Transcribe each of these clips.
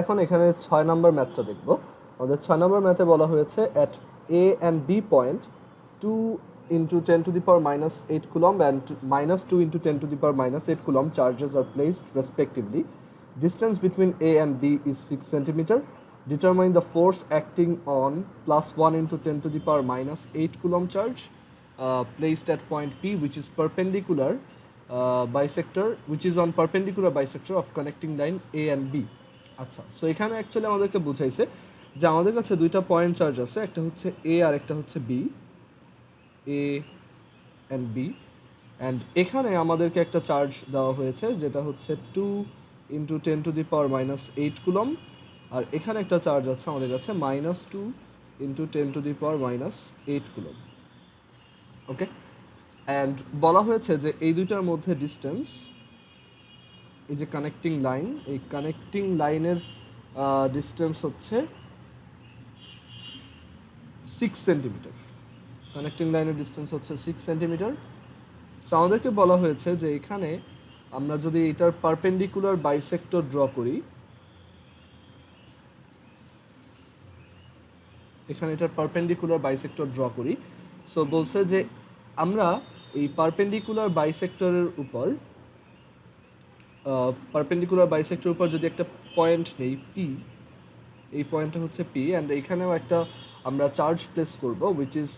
এখন এখানে 6 নম্বর ম্যাথটা দেখব। আমাদের 6 নম্বর ম্যাথে বলা হয়েছে at A and B point 2 into 10 to the power minus 8 coulomb and minus 2 into 10 to the power minus 8 coulomb charges are placed respectively. Distance between A and B is 6 centimeter. Determine the force acting on plus 1 into 10 to the power minus 8 coulomb charge placed at point P, which is perpendicular bisector, which is on perpendicular bisector of connecting line A and B. আচ্ছা, so এখানে actually আমাদেরকে বুঝাইছে যে আমাদের কাছে দুইটা point charge আছে, একটা হচ্ছে এ আর একটা হচ্ছে B, A and B. And এখানে আমাদেরকে একটা চার্জ দেওয়া হয়েছে যেটা হচ্ছে 2 into 10 to the power minus 8 coulomb, আর এখানে একটা চার্জ আছে আমাদের কাছে minus 2 into 10 to the power minus 8 coulomb. Okay, and বলা হয়েছে যে এই দুইটার মধ্যে ডিস্টেন্স, এই যে কানেক্টিং লাইন, এই কানেক্টিং লাইনের ডিস্টেন্স হচ্ছে 6 সেন্টিমিটার। কানেক্টিং লাইনের ডিস্টেন্স হচ্ছে 6 সেন্টিমিটার। সো আমাদেরকে বলা হয়েছে যে এখানে আমরা যদি এটার পারপেন্ডিকুলার বাইসেক্টর ড্র করি, এখানে এটার পারপেন্ডিকুলার বাইসেক্টর ড্র করি, সো বলছে যে আমরা এই পারপেন্ডিকুলার বাইসেক্টরের উপর যদি একটা পয়েন্ট নেই পি, এই পয়েন্টটা হচ্ছে পি, অ্যান্ড এইখানেও একটা আমরা চার্জ প্লেস করব which is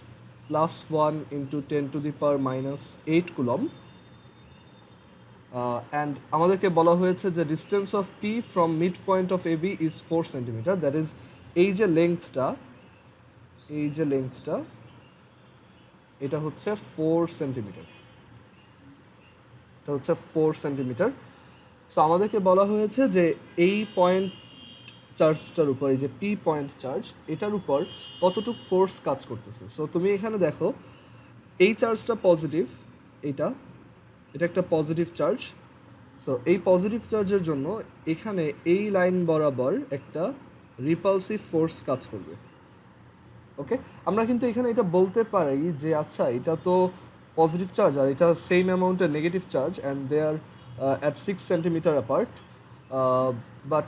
plus 1 into 10 to the power minus 8 coulomb. And আমাদেরকে বলা হয়েছে যে distance of P from mid point of A B is 4 centimetre. That is এই যে লেংথটা এটা হচ্ছে 4 সেন্টিমিটার, সো আমাদেরকে বলা হয়েছে যে এই পয়েন্ট চার্জটার উপর, এই যে পি পয়েন্ট চার্জ, এটার উপর কতটুকু ফোর্স কাজ করতেছে। সো তুমি এখানে দেখো এই চার্জটা পজিটিভ, এটা একটা পজিটিভ চার্জ। সো এই পজিটিভ চার্জের জন্য এখানে এই লাইন বরাবর একটা রিপালসিভ ফোর্স কাজ করবে। ওকে, আমরা কিন্তু এখানে এটা বলতে পারি যে আচ্ছা এটা তো পজিটিভ চার্জ আর এটা সেম অ্যামাউন্টের negative charge and they are at 6 centimetre apart, but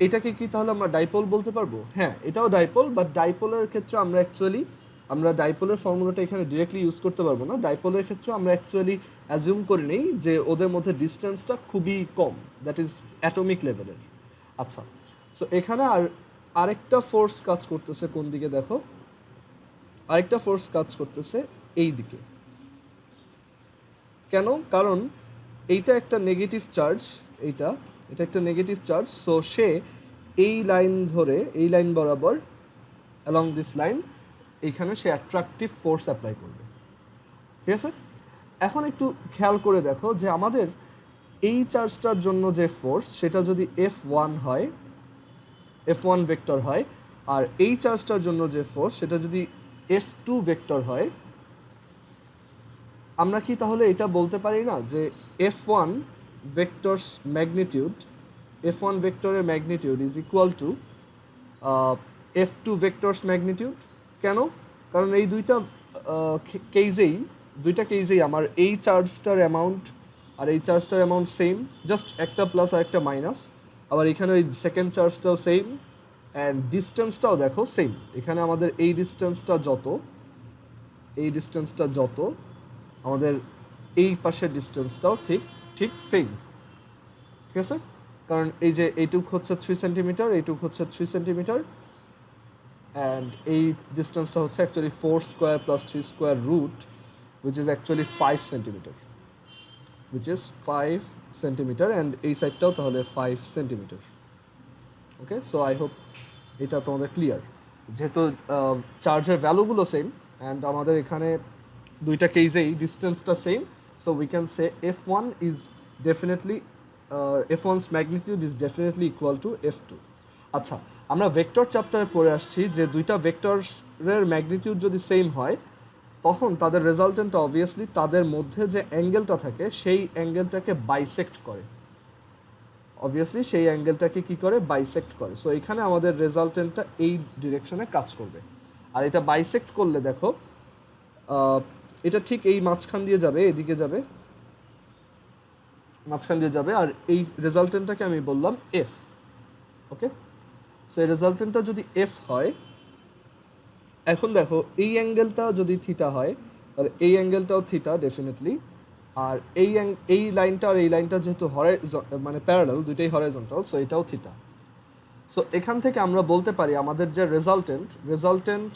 এটাকে কি তাহলে আমরা ডাইপোল বলতে পারবো? হ্যাঁ, এটাও ডাইপোল, বাট ডাইপোলের ক্ষেত্রে আমরা ডাইপোলের ফর্মুলাটা এখানে ডিরেক্টলি ইউজ করতে পারবো না। ডাইপোলের ক্ষেত্রে আমরা অ্যাকচুয়ালি অ্যাজিউম করে নিই যে ওদের মধ্যে ডিস্টেন্সটা খুবই কম, দ্যাট ইজ অ্যাটমিক লেভেলের। আচ্ছা, সো এখানে আরেকটা ফোর্স কাজ করতেছে কোন দিকে দেখো, আরেকটা ফোর্স কাজ করতেছে এই দিকে। কেন? কারণ এইটা একটা নেগেটিভ চার্জ, এটা একটা নেগেটিভ চার্জ। সো সে এই লাইন বরাবর অ্যালং দিস লাইন এইখানে সে অ্যাট্রাকটিভ ফোর্স অ্যাপ্লাই করবে। ঠিক আছে, এখন একটু খেয়াল করে দেখো যে আমাদের এই চার্জটার জন্য যে ফোর্স সেটা যদি F1 ভেক্টর হয়, আর এই চার্জটার জন্য যে ফোর্স সেটা যদি F2 ভেক্টর হয়, আমরা কি তাহলে এটা বলতে পারি না যে F1 ভেক্টরের magnitude is equal to F2 vectors magnitude? কেন? কারণ এই দুইটা কেসেই আমার এই চার্জটার অ্যামাউন্ট আর এই চার্জটার অ্যামাউন্ট সেম, জাস্ট একটা প্লাস আর একটা মাইনাস। আবার এখানে ওই সেকেন্ড চার্জটাও সেম, অ্যান্ড ডিস্টেন্সটাও দেখো সেম। এখানে আমাদের এই ডিস্টেন্সটা যত আমাদের এই পাশের ডিস্টেন্সটাও ঠিক সেম। ঠিক আছে, কারণ এই যে এইটুক হচ্ছে 3 সেন্টিমিটার, এইটুক হচ্ছে 3 সেন্টিমিটার, অ্যান্ড এই ডিস্টেন্সটা হচ্ছে actually 4 square plus 3 square root, which is actually 5 centimetre, and এই সাইডটাও তাহলে 5 centimetre. Okay, so I hope এটা তোমাদের ক্লিয়ার। যেহেতু চার্জের ভ্যালুগুলো সেম অ্যান্ড আমাদের এখানে দুইটা কেসেই ডিস্টেন্সটা same, so we can say F1's magnitude is definitely equal to F2। আচ্ছা, আমরা ভেক্টর চ্যাপ্টারে পড়ে আসছি যে দুইটা ভেক্টরের ম্যাগনিটিউড যদি সেম হয় তখন তাদের রেজাল্টেন্টটা অবভিয়াসলি তাদের মধ্যে যে অ্যাঙ্গেলটা থাকে সেই অ্যাঙ্গেলটাকে বাইসেক্ট করে। সো এখানে আমাদের রেজাল্টেন্টটা এই ডিরেকশনে কাজ করবে, আর এটা বাইসেক্ট করলে দেখো এটা ঠিক এই মাঝখান দিয়ে যাবে, এদিকে যাবে, মাঝখান দিয়ে যাবে, আর এই রেজাল্টেন্টটাকে আমি বললাম এফ। ওকে, সো এই রেজাল্টেন্টটা যদি এফ হয়, এখন দেখো এই অ্যাঙ্গেলটা যদি থিটা হয় তাহলে এই অ্যাঙ্গেলটাও থিটা ডেফিনেটলি, আর এই লাইনটা আর এই লাইনটা যেহেতু মানে প্যারালাল, দুইটাই হরাইজন্টাল, সো এটাও থিটা। সো এখান থেকে আমরা বলতে পারি আমাদের যে resultant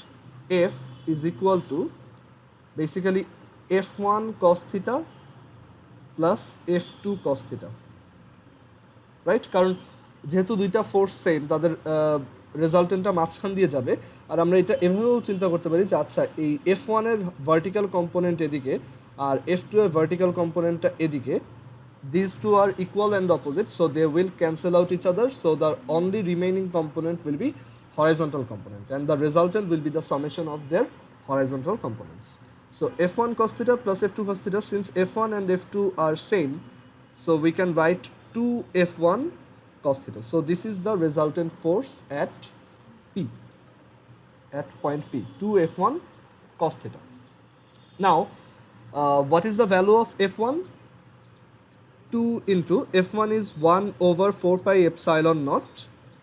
F is equal two basically f1 cos theta plus f2 cos theta, right? কারণ যেহেতু দুইটা ফোর্স সেম, তাদের রেজাল্টেন্টটা মাঝখান দিয়ে যাবে। আর আমরা এটা এভাবেও চিন্তা করতে পারি যে আচ্ছা এই f1 এর ভার্টিক্যাল কম্পোনেন্ট এদিকে আর f2 এর ভার্টিক্যাল কম্পোনেন্টটা এদিকে, these two are equal and opposite, so they will cancel out each other, so the only remaining component will be horizontal component, and the resultant will be the summation of their horizontal components. So f1 cos theta plus f2 cos theta, since f1 and f2 are same, so we can write 2f1 cos theta. So this is the resultant force at P, at point P, 2f1 cos theta. Now what is the value of f1? 2 into f1 is 1 over 4 pi epsilon naught.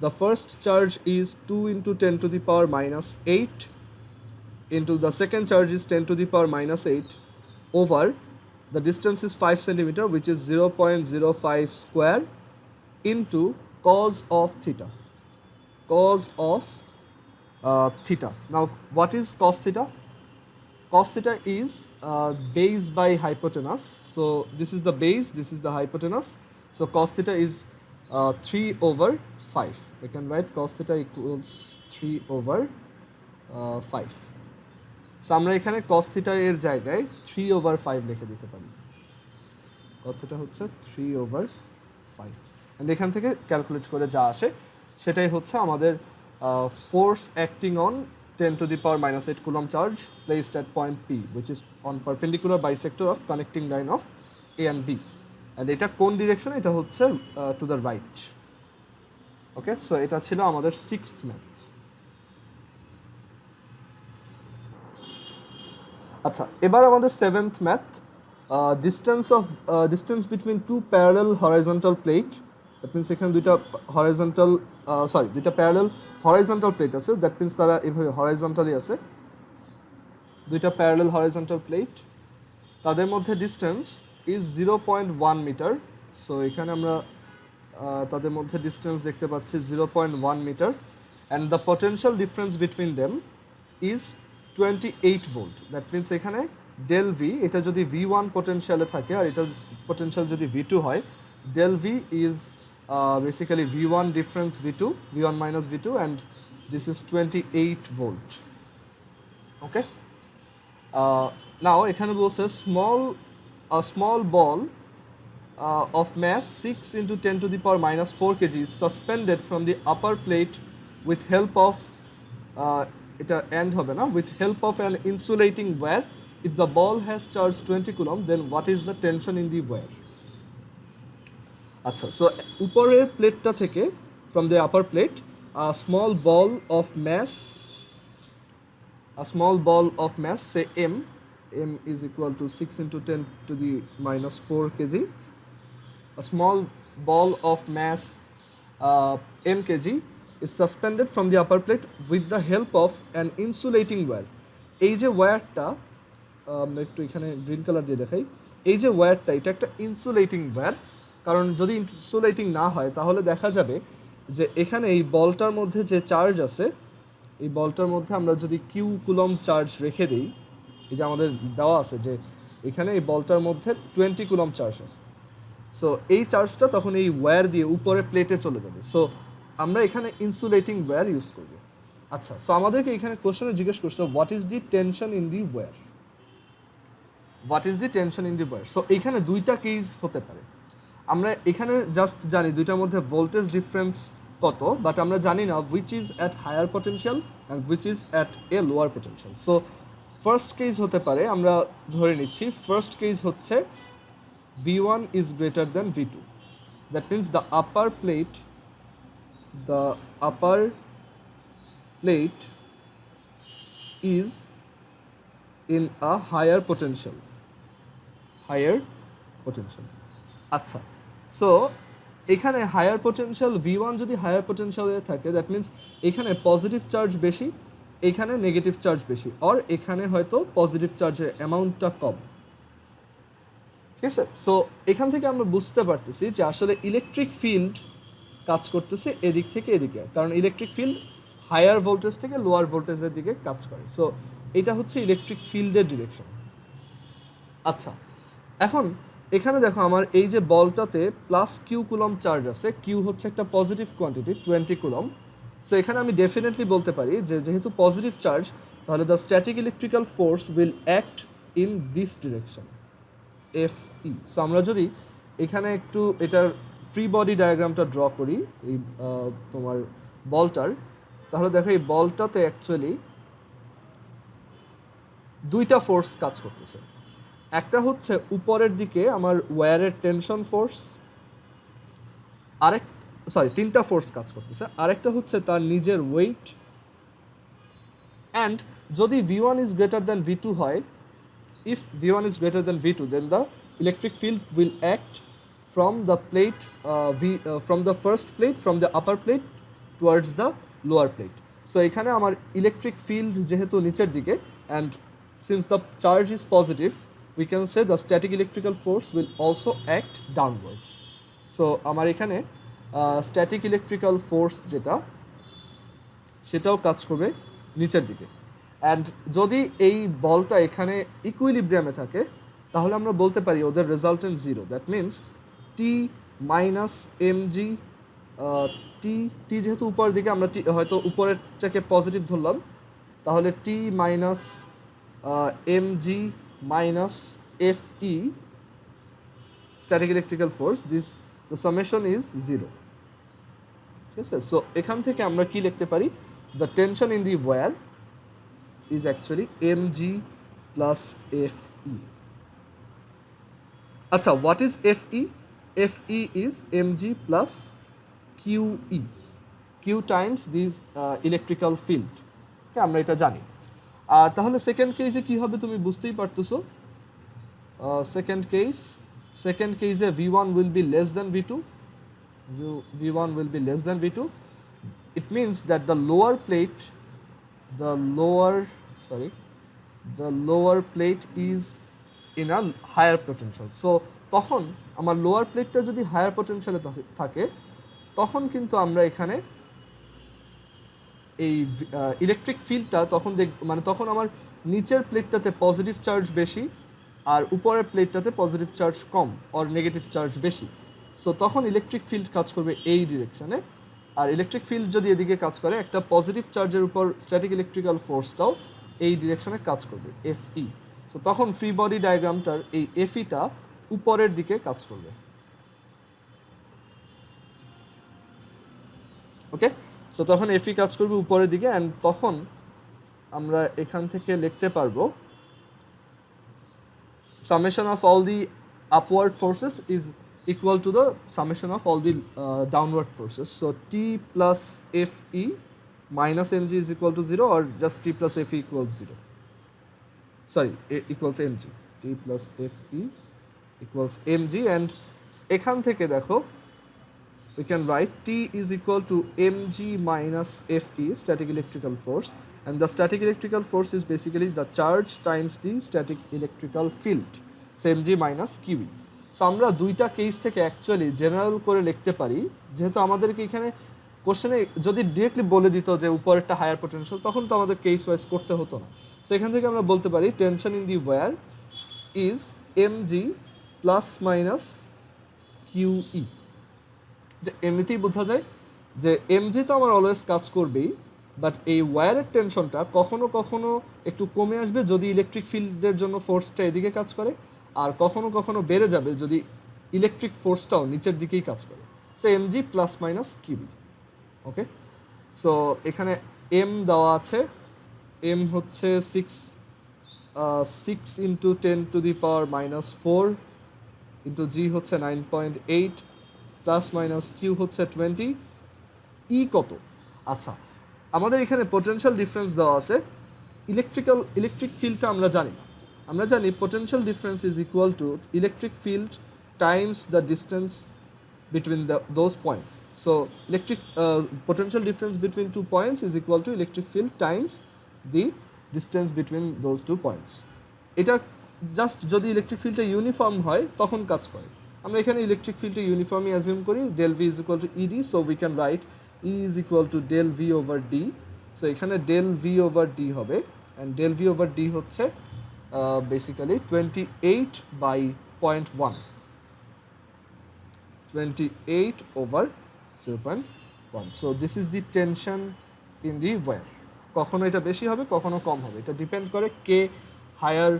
The first charge is 2 into 10 to the power minus 8 into the second charge is 10 to the power minus 8 over the distance is 5 centimeter, which is 0.05 square into cos of theta. Cos of theta. Now what is cos theta? Cos theta is base by hypotenuse. So this is the base, this is the hypotenuse. So cos theta is 3 over 5. We can write cos theta equals 3 over 5. So আমরা এখানে cos theta এর জায়গায় 3 over 5 লিখে দিতে পারি। cos theta হচ্ছে 3 over 5, and এখান থেকে ক্যালকুলেট করে যা আসে সেটাই হচ্ছে আমাদের force acting on 10 to the power minus 8 coulomb charge placed at point P, which is on perpendicular bisector of connecting line of A and B. And এটা কোন ডিরেকশন? এটা হচ্ছে to the right. Okay, so এটা ছিল আমাদের 6th math. আচ্ছা, এবার আমাদের 7th math, distance between two parallel horizontal plate. That means এখানে দুইটা প্যারালাল হরাইজন্টাল প্লেট আছে, দ্যাট মিন্স তারা এভাবে হরাইজন্টালি আছে, দুইটা প্যারালাল হরাইজন্টাল প্লেট, তাদের মধ্যে ডিস্টেন্স ইজ 0.1 মিটার। সো এখানে আমরা তাদের মধ্যে ডিস্টেন্স দেখতে পাচ্ছি 0.1 metre, and the potential difference between them is 28 volt. That means এখানে ডেল ভি, এটা যদি V1 পোটেনশিয়ালে থাকে আর এটার পোটেনশিয়াল যদি V2 হয়, del V is basically V1 difference V1 minus V2, and this is 28 volt. Okay, now এখানে বলছে a small ball of mass 6 into 10 to the power minus 4 kg is suspended from the upper plate with help of এটা end হবে না, with help of an insulating wire. If the ball has charge 20 coulomb, then what is the tension in the wire? আচ্ছা, so উপরের প্লেটটা থেকে, from the upper plate, a small ball of mass, say m is equal to 6 into 10 to the minus 4 kg. A small ball of mass m kg is suspended from the upper plate with the help of an insulating wire. এই যে ওয়্যারটা, একটু এখানে green colour দিয়ে দেখাই, এই যে ওয়্যারটা, এটা একটা ইনসুলেটিং ওয়্যার। কারণ যদি ইনসুলেটিং না হয় তাহলে দেখা যাবে যে এখানে এই বলটার মধ্যে যে চার্জ আছে, এই বলটার মধ্যে আমরা যদি কিউ কুলম চার্জ রেখে দিই, এই যে আমাদের দেওয়া আছে যে এখানে এই বলটার মধ্যে 20 কুলম চার্জ আছে, সো এই চার্জটা তখন এই ওয়্যার দিয়ে উপরে প্লেটে চলে যাবে। সো আমরা এখানে ইনসুলেটিং ওয়্যার ইউজ করব। আচ্ছা, সো আমাদেরকে এখানে কোশ্চেনে জিজ্ঞেস করছে what is the tension in the wire, what is the tension in the wire. So এইখানে দুইটা কেস হতে পারে। আমরা এখানে জাস্ট জানি দুইটার মধ্যে ভোল্টেজ ডিফারেন্স কত, বাট আমরা জানি না which is at higher potential and which is at a lower potential. So first case হতে পারে, আমরা ধরে নিচ্ছি ফার্স্ট কেস হচ্ছে V1 is greater than V2. That means the upper plate is in a higher potential. আচ্ছা, so এখানে higher potential V1 যদি higher পোটেনশিয়ালে থাকে, দ্যাট মিনস এখানে পজিটিভ চার্জ বেশি, এখানে নেগেটিভ চার্জ বেশি, অর এখানে হয়তো পজিটিভ চার্জের অ্যামাউন্টটা কম। ঠিক আছে, সো এখান থেকে আমরা বুঝতে পারতেছি যে আসলে ইলেকট্রিক ফিল্ড কাজ করতেছে এদিক থেকে এদিকে, কারণ ইলেকট্রিক ফিল্ড হায়ার ভোল্টেজ থেকে লোয়ার ভোল্টেজের দিকে কাজ করে। সো এটা হচ্ছে ইলেকট্রিক ফিল্ডের ডিরেকশন। আচ্ছা, এখন এখানে দেখো আমার এই যে বলটাতে প্লাস কিউ কুলম চার্জ আছে, কিউ হচ্ছে একটা পজিটিভ কোয়ান্টিটি 20 কুলম। সো এখানে আমি ডেফিনেটলি বলতে পারি যে যেহেতু পজিটিভ চার্জ, তাহলে the static electrical force will act in this direction F E. So আমরা যদি এখানে একটু এটার ফ্রি বডি ডায়াগ্রামটা ড্র করি এই তোমার বলটার, তাহলে দেখো এই বলটাতে অ্যাকচুয়ালি দুইটা ফোর্স কাজ করতেছে। একটা হচ্ছে উপরের দিকে আমার ওয়্যারের টেনশন ফোর্স, তিনটা ফোর্স কাজ করতেছে। আরেকটা হচ্ছে তার নিজের ওয়েট, অ্যান্ড যদি V1 is greater than V2 হয়, if V1 is greater than V2, then the electric field will act from the plate from the first plate, from the upper plate towards the lower plate. So এখানে আমার electric field যেহেতু নিচের দিকে, and since the charge is positive, we can say the static electrical force will also act downwards. So আমার এখানে static electrical force যেটা সেটাও কাজ করবে নিচের দিকে। অ্যান্ড যদি এই বলটা এখানে ইকুইলিব্রিয়ামে থাকে, তাহলে আমরা বলতে পারি ওদের resultant zero. That means T minus M G, T যেহেতু উপরের দিকে, আমরা হয়তো উপরেরটাকে পজিটিভ ধরলাম, তাহলে T minus M G minus F E static electrical force, this the summation is zero. ঠিক আছে, সো এখান থেকে আমরা কি লিখতে পারি, the tension in the wire is actually mg plus fe. Acha, what is fe? Fe is mg plus qe, q times this electrical field. Okay, আমরা এটা জানি। আর তাহলে সেকেন্ড কেসে কি হবে তুমি বুঝতেই পারতেছো। সেকেন্ড কেসে v1 will be less than v2, v1 will be less than v2. It means that the lower plate is in a higher potential. So তখন আমার লোয়ার প্লেটটা যদি হায়ার পটেনশিয়ালে থাকে, তখন কিন্তু আমরা এখানে এই ইলেকট্রিক ফিল্ডটা তখন মানে তখন আমার নিচের প্লেটটাতে পজিটিভ চার্জ বেশি আর উপরের প্লেটটাতে পজিটিভ চার্জ কম অর নেগেটিভ চার্জ বেশি। সো তখন ইলেকট্রিক ফিল্ড কাজ করবে এই ডিরেকশনে। আর ইলেকট্রিক ফিল্ড যদি এদিকে কাজ করে, একটা পজিটিভ চার্জের উপর স্ট্যাটিক ইলেকট্রিক্যাল ফোর্সটাও এই ডিরেকশনে কাজ করবে, এফই। সো তখন ফ্রি বডি ডায়াগ্রামটার এই এফইটা উপরের দিকে কাজ করবে। ওকে, সো তখন এফই কাজ করবে উপরের দিকে, অ্যান্ড তখন আমরা এখান থেকে লিখতে পারবো summation of all the upward forces is equal to the summation of all the downward forces. So T plus Fe minus mg is equal to 0, or just T plus Fe equals 0. Sorry, equals mg. T plus Fe equals mg, and এখান থেকে দেখো we can write T is equal to mg minus Fe, static electrical force, and the static electrical force is basically the charge times the static electrical field. So mg minus qe. So আমরা দুইটা case থেকে actually general করে লিখতে পারি, যেহেতু আমাদেরকে এখানে কোশ্চেনে যদি ডিরেক্টলি বলে দিত যে উপরেরটা হায়ার পটেনশিয়াল, তখন তো আমাদের কেস ওয়াইজ করতে হতো না। সো এখান থেকে আমরা বলতে পারি tension in the where is mg plus minus qe। এমনিতেই বোঝা যায় যে mg তো আমার অলওয়েজ কাজ করবেই, বাট এই ওয়্যারের টেনশনটা কখনো কখনো একটু কমে আসবে যদি ইলেকট্রিক ফিল্ডের জন্য ফোর্সটা এদিকে কাজ করে, আর কখনো কখনো বেড়ে যাবে যদি ইলেকট্রিক ফোর্সটাও নিচের দিকেই কাজ করে। So MG plus minus QB. Okay, so এখানে এম দেওয়া আছে, এম হচ্ছে 6 ইন্টু 10⁻⁻⁴ ইন্টু জি হচ্ছে 9.8 প্লাস মাইনাস কিউ হচ্ছে 20। ই কত? আচ্ছা, আমাদের এখানে পোটেনশিয়াল ডিফারেন্স দেওয়া আছে। ইলেকট্রিক ফিল্ডটা আমরা জানি না, আমরা জানি potential difference is equal two electric field Times the distance between those points. So electric potential difference between 2 points is equal to electric field times the distance between those 2 points. এটা just যদি electric ফিল্ডটা uniform হয় তখন কাজ করে। আমরা এখানে electric ফিল্ডটা ইউনিফর্মই অ্যাজিউম করি, del v is equal to ed, so we can write E is equal to del v over d. So এখানে del v over d হবে, and del v over d হচ্ছে basically 28 by 0.1, 28 over 0.1. So this is the tension in the wire. কখনো এটা বেশি হবে, কখনো কম হবে, এটা ডিপেন্ড করে কে হায়ার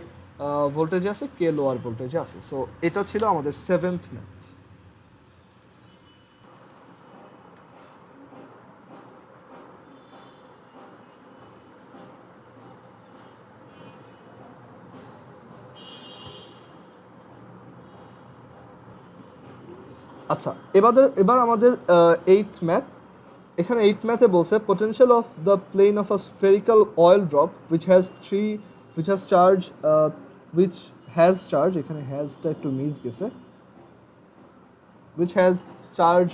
ভোল্টেজে আছে, কে লোয়ার ভোল্টেজে আছে। সো এটা ছিল আমাদের 7th ম্যাথ। আচ্ছা, এবার আমাদের 8th ম্যাথ। এখানে 8th ম্যাথে বলছে potential of the plane of a spherical oil drop which has charge, এখানে hasটা একটু মিস গেছে, which has charge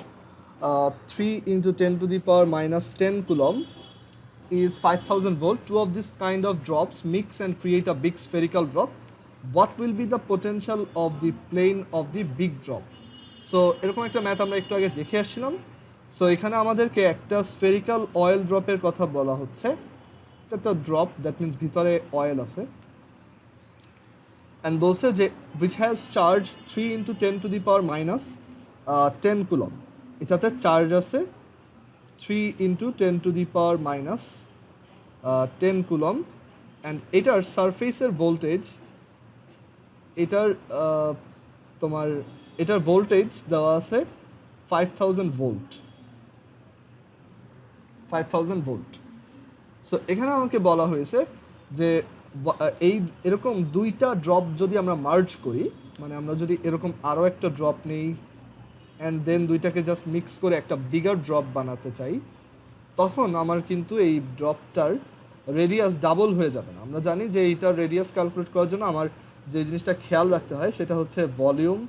3 into 10 to the power minus 10 coulomb is 5000 volt. Two of this kind of drops mix and create a big spherical drop. What will be the potential of the plane of the big drop? So এরকম একটা math আমরা একটু আগে দেখে আসছিলাম। So এখানে আমাদেরকে একটা স্ফেরিক্যাল অয়েল ড্রপের কথা বলা হচ্ছে। একটা ড্রপ, দ্যাট মিনস ভিতরে অয়েল আছে, অ্যান্ড বলছে যে which has charge 3 into 10 to the power minus 10 coulomb. এটাতে চার্জ আছে 3 into 10 to the power minus 10 coulomb, and এটার সারফেসের ভোল্টেজ, এটার ভোল্টেজ দেওয়া আছে 5000 ভোল্ট। সো এখানে আমাকে বলা হয়েছে যে এরকম দুইটা ড্রপ যদি আমরা মার্জ করি, মানে আমরা যদি এরকম আরও একটা ড্রপ নেই অ্যান্ড দেন দুইটাকে জাস্ট মিক্স করে একটা বিগার ড্রপ বানাতে চাই, তখন আমার কিন্তু এই ড্রপটার রেডিয়াস ডাবল হয়ে যাবে না। আমরা জানি যে এইটার রেডিয়াস ক্যালকুলেট করার জন্য আমার যে জিনিসটা খেয়াল রাখতে হয় সেটা হচ্ছে ভলিউম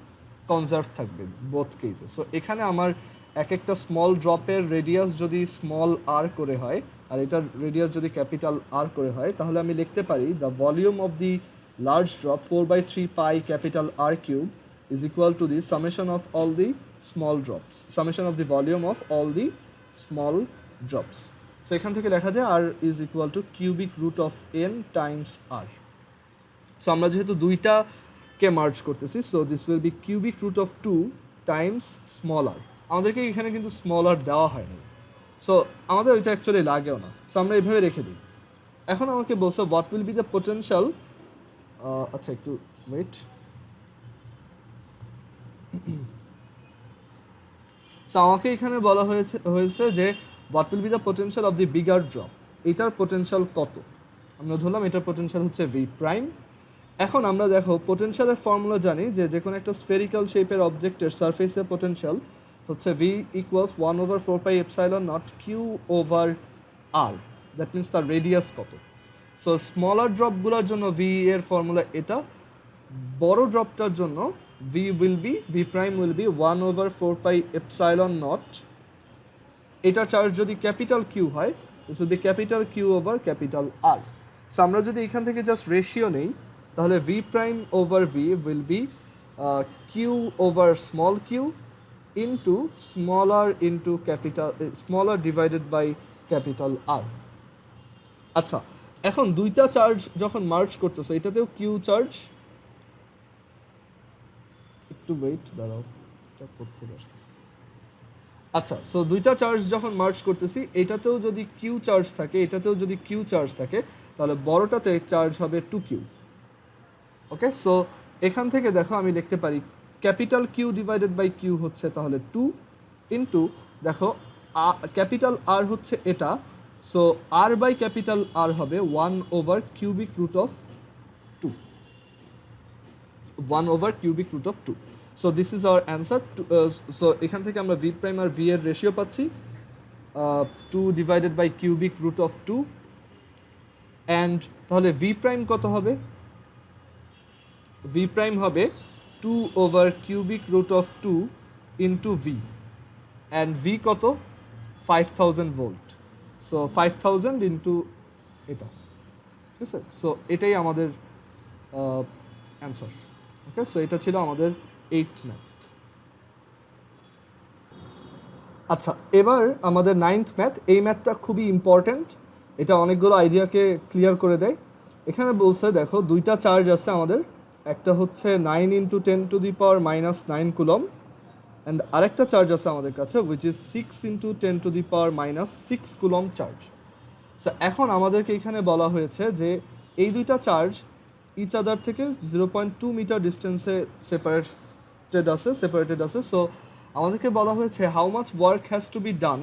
কনজার্ভ থাকবে বোথ কেসে। সো এখানে আমার এক একটা স্মল ড্রপের রেডিয়াস যদি স্মল আর করে হয় আর এটার রেডিয়াস যদি ক্যাপিটাল আর করে হয়, তাহলে আমি লিখতে পারি the volume of the large drop 4/3 pi capital R cube is equal to the summation of all the small drops, summation of the volume of all the small drops. So এখান থেকে লেখা যায় R is equal to cubic root of N times R. So আমরা যেহেতু দুইটাকে merge করতেছি, so this will be cubic root of 2 times small R. আমাদেরকে এখানে কিন্তু স্মল আর দেওয়া হয়নি, সো আমাদের ওইটা অ্যাকচুয়ালি লাগেও না। সো আমরা এইভাবে রেখে দিই। এখন আমাকে বলছে what will be the potential, আচ্ছা একটু ওয়েট। সো আমাকে এখানে বলা হয়েছে যে what will be the potential of the bigger drop. এটার পোটেনশিয়াল কত? আমরা ধরলাম এটার পোটেনশিয়াল হচ্ছে ভি প্রাইম। এখন আমরা দেখো পোটেনশিয়ালের ফর্মুলা জানি যে কোনো একটা স্ফেরিক্যাল শেপের অবজেক্টের সারফেসের পোটেনশিয়াল হচ্ছে V equals 1/4 pi epsilon naught Q over R, that means তার রেডিয়াস কত। সো স্মলার ড্রপগুলোর জন্য ভি এর ফর্মুলা এটা, বড় ড্রপটার জন্য V prime will be 1/4 pi epsilon naught. এটার চার্জ যদি ক্যাপিটাল কিউ হয়, this will be capital Q over capital R. So আমরা যদি এখান থেকে জাস্ট রেশিও নেই, তাহলে V prime over V will be Q over small Q into smaller into capital, smaller divided by capital R. আচ্ছা, এখন দুইটা চার্জ যখন মার্জ করতেছে, এটাতেও কিউ চার্জ, একটু ওয়েট দাঁড়াও, এটা করতে আসতেছে। আচ্ছা, সো দুইটা চার্জ যখন মার্জ করতেছি, এটাতেও যদি কিউ চার্জ থাকে, এটাতেও যদি কিউ চার্জ থাকে, তাহলে বড়টাতে চার্জ হবে 2Q। ওকে, সো এখান থেকে দেখো আমি লিখতে পারি capital Q divided by Q হচ্ছে তাহলে 2 ইন্টু, দেখো ক্যাপিটাল আর হচ্ছে এটা, so R by capital R হবে 1/cubic root of 2, 1/cubic root of 2। So this is our answer. So এখান থেকে আমরা ভি প্রাইম আর ভি এর রেশিও পাচ্ছি 2 divided by cubic root of 2, and তাহলে ভি প্রাইম কত হবে? ভি প্রাইম হবে 2/cubic root of 2 into V, and V কত 5000 ভোল্ট, সো 5000 ইন্টু এটা, ঠিক আছে। সো এটাই আমাদের অ্যান্সার। ওকে, সো এটা ছিল আমাদের 8th ম্যাথ। আচ্ছা, এবার আমাদের 9th ম্যাথ। এই ম্যাথটা খুবই ইম্পর্ট্যান্ট, এটা অনেকগুলো আইডিয়াকে ক্লিয়ার করে দেয়। এখানে বলছে দেখো দুইটা চার্জ আছে আমাদের, একটা হচ্ছে 9 ইন্টু 10⁻⁻9 কুলম, অ্যান্ড আরেকটা চার্জ আছে আমাদের কাছে which is 6 into 10⁻6 coulomb charge. So এখন আমাদেরকে এখানে বলা হয়েছে যে এই দুইটা চার্জ ইচ আদার থেকে 0.2 মিটার ডিস্টেন্সে সেপারেটেড আছে। সো আমাদেরকে বলা হয়েছে how much work has to be done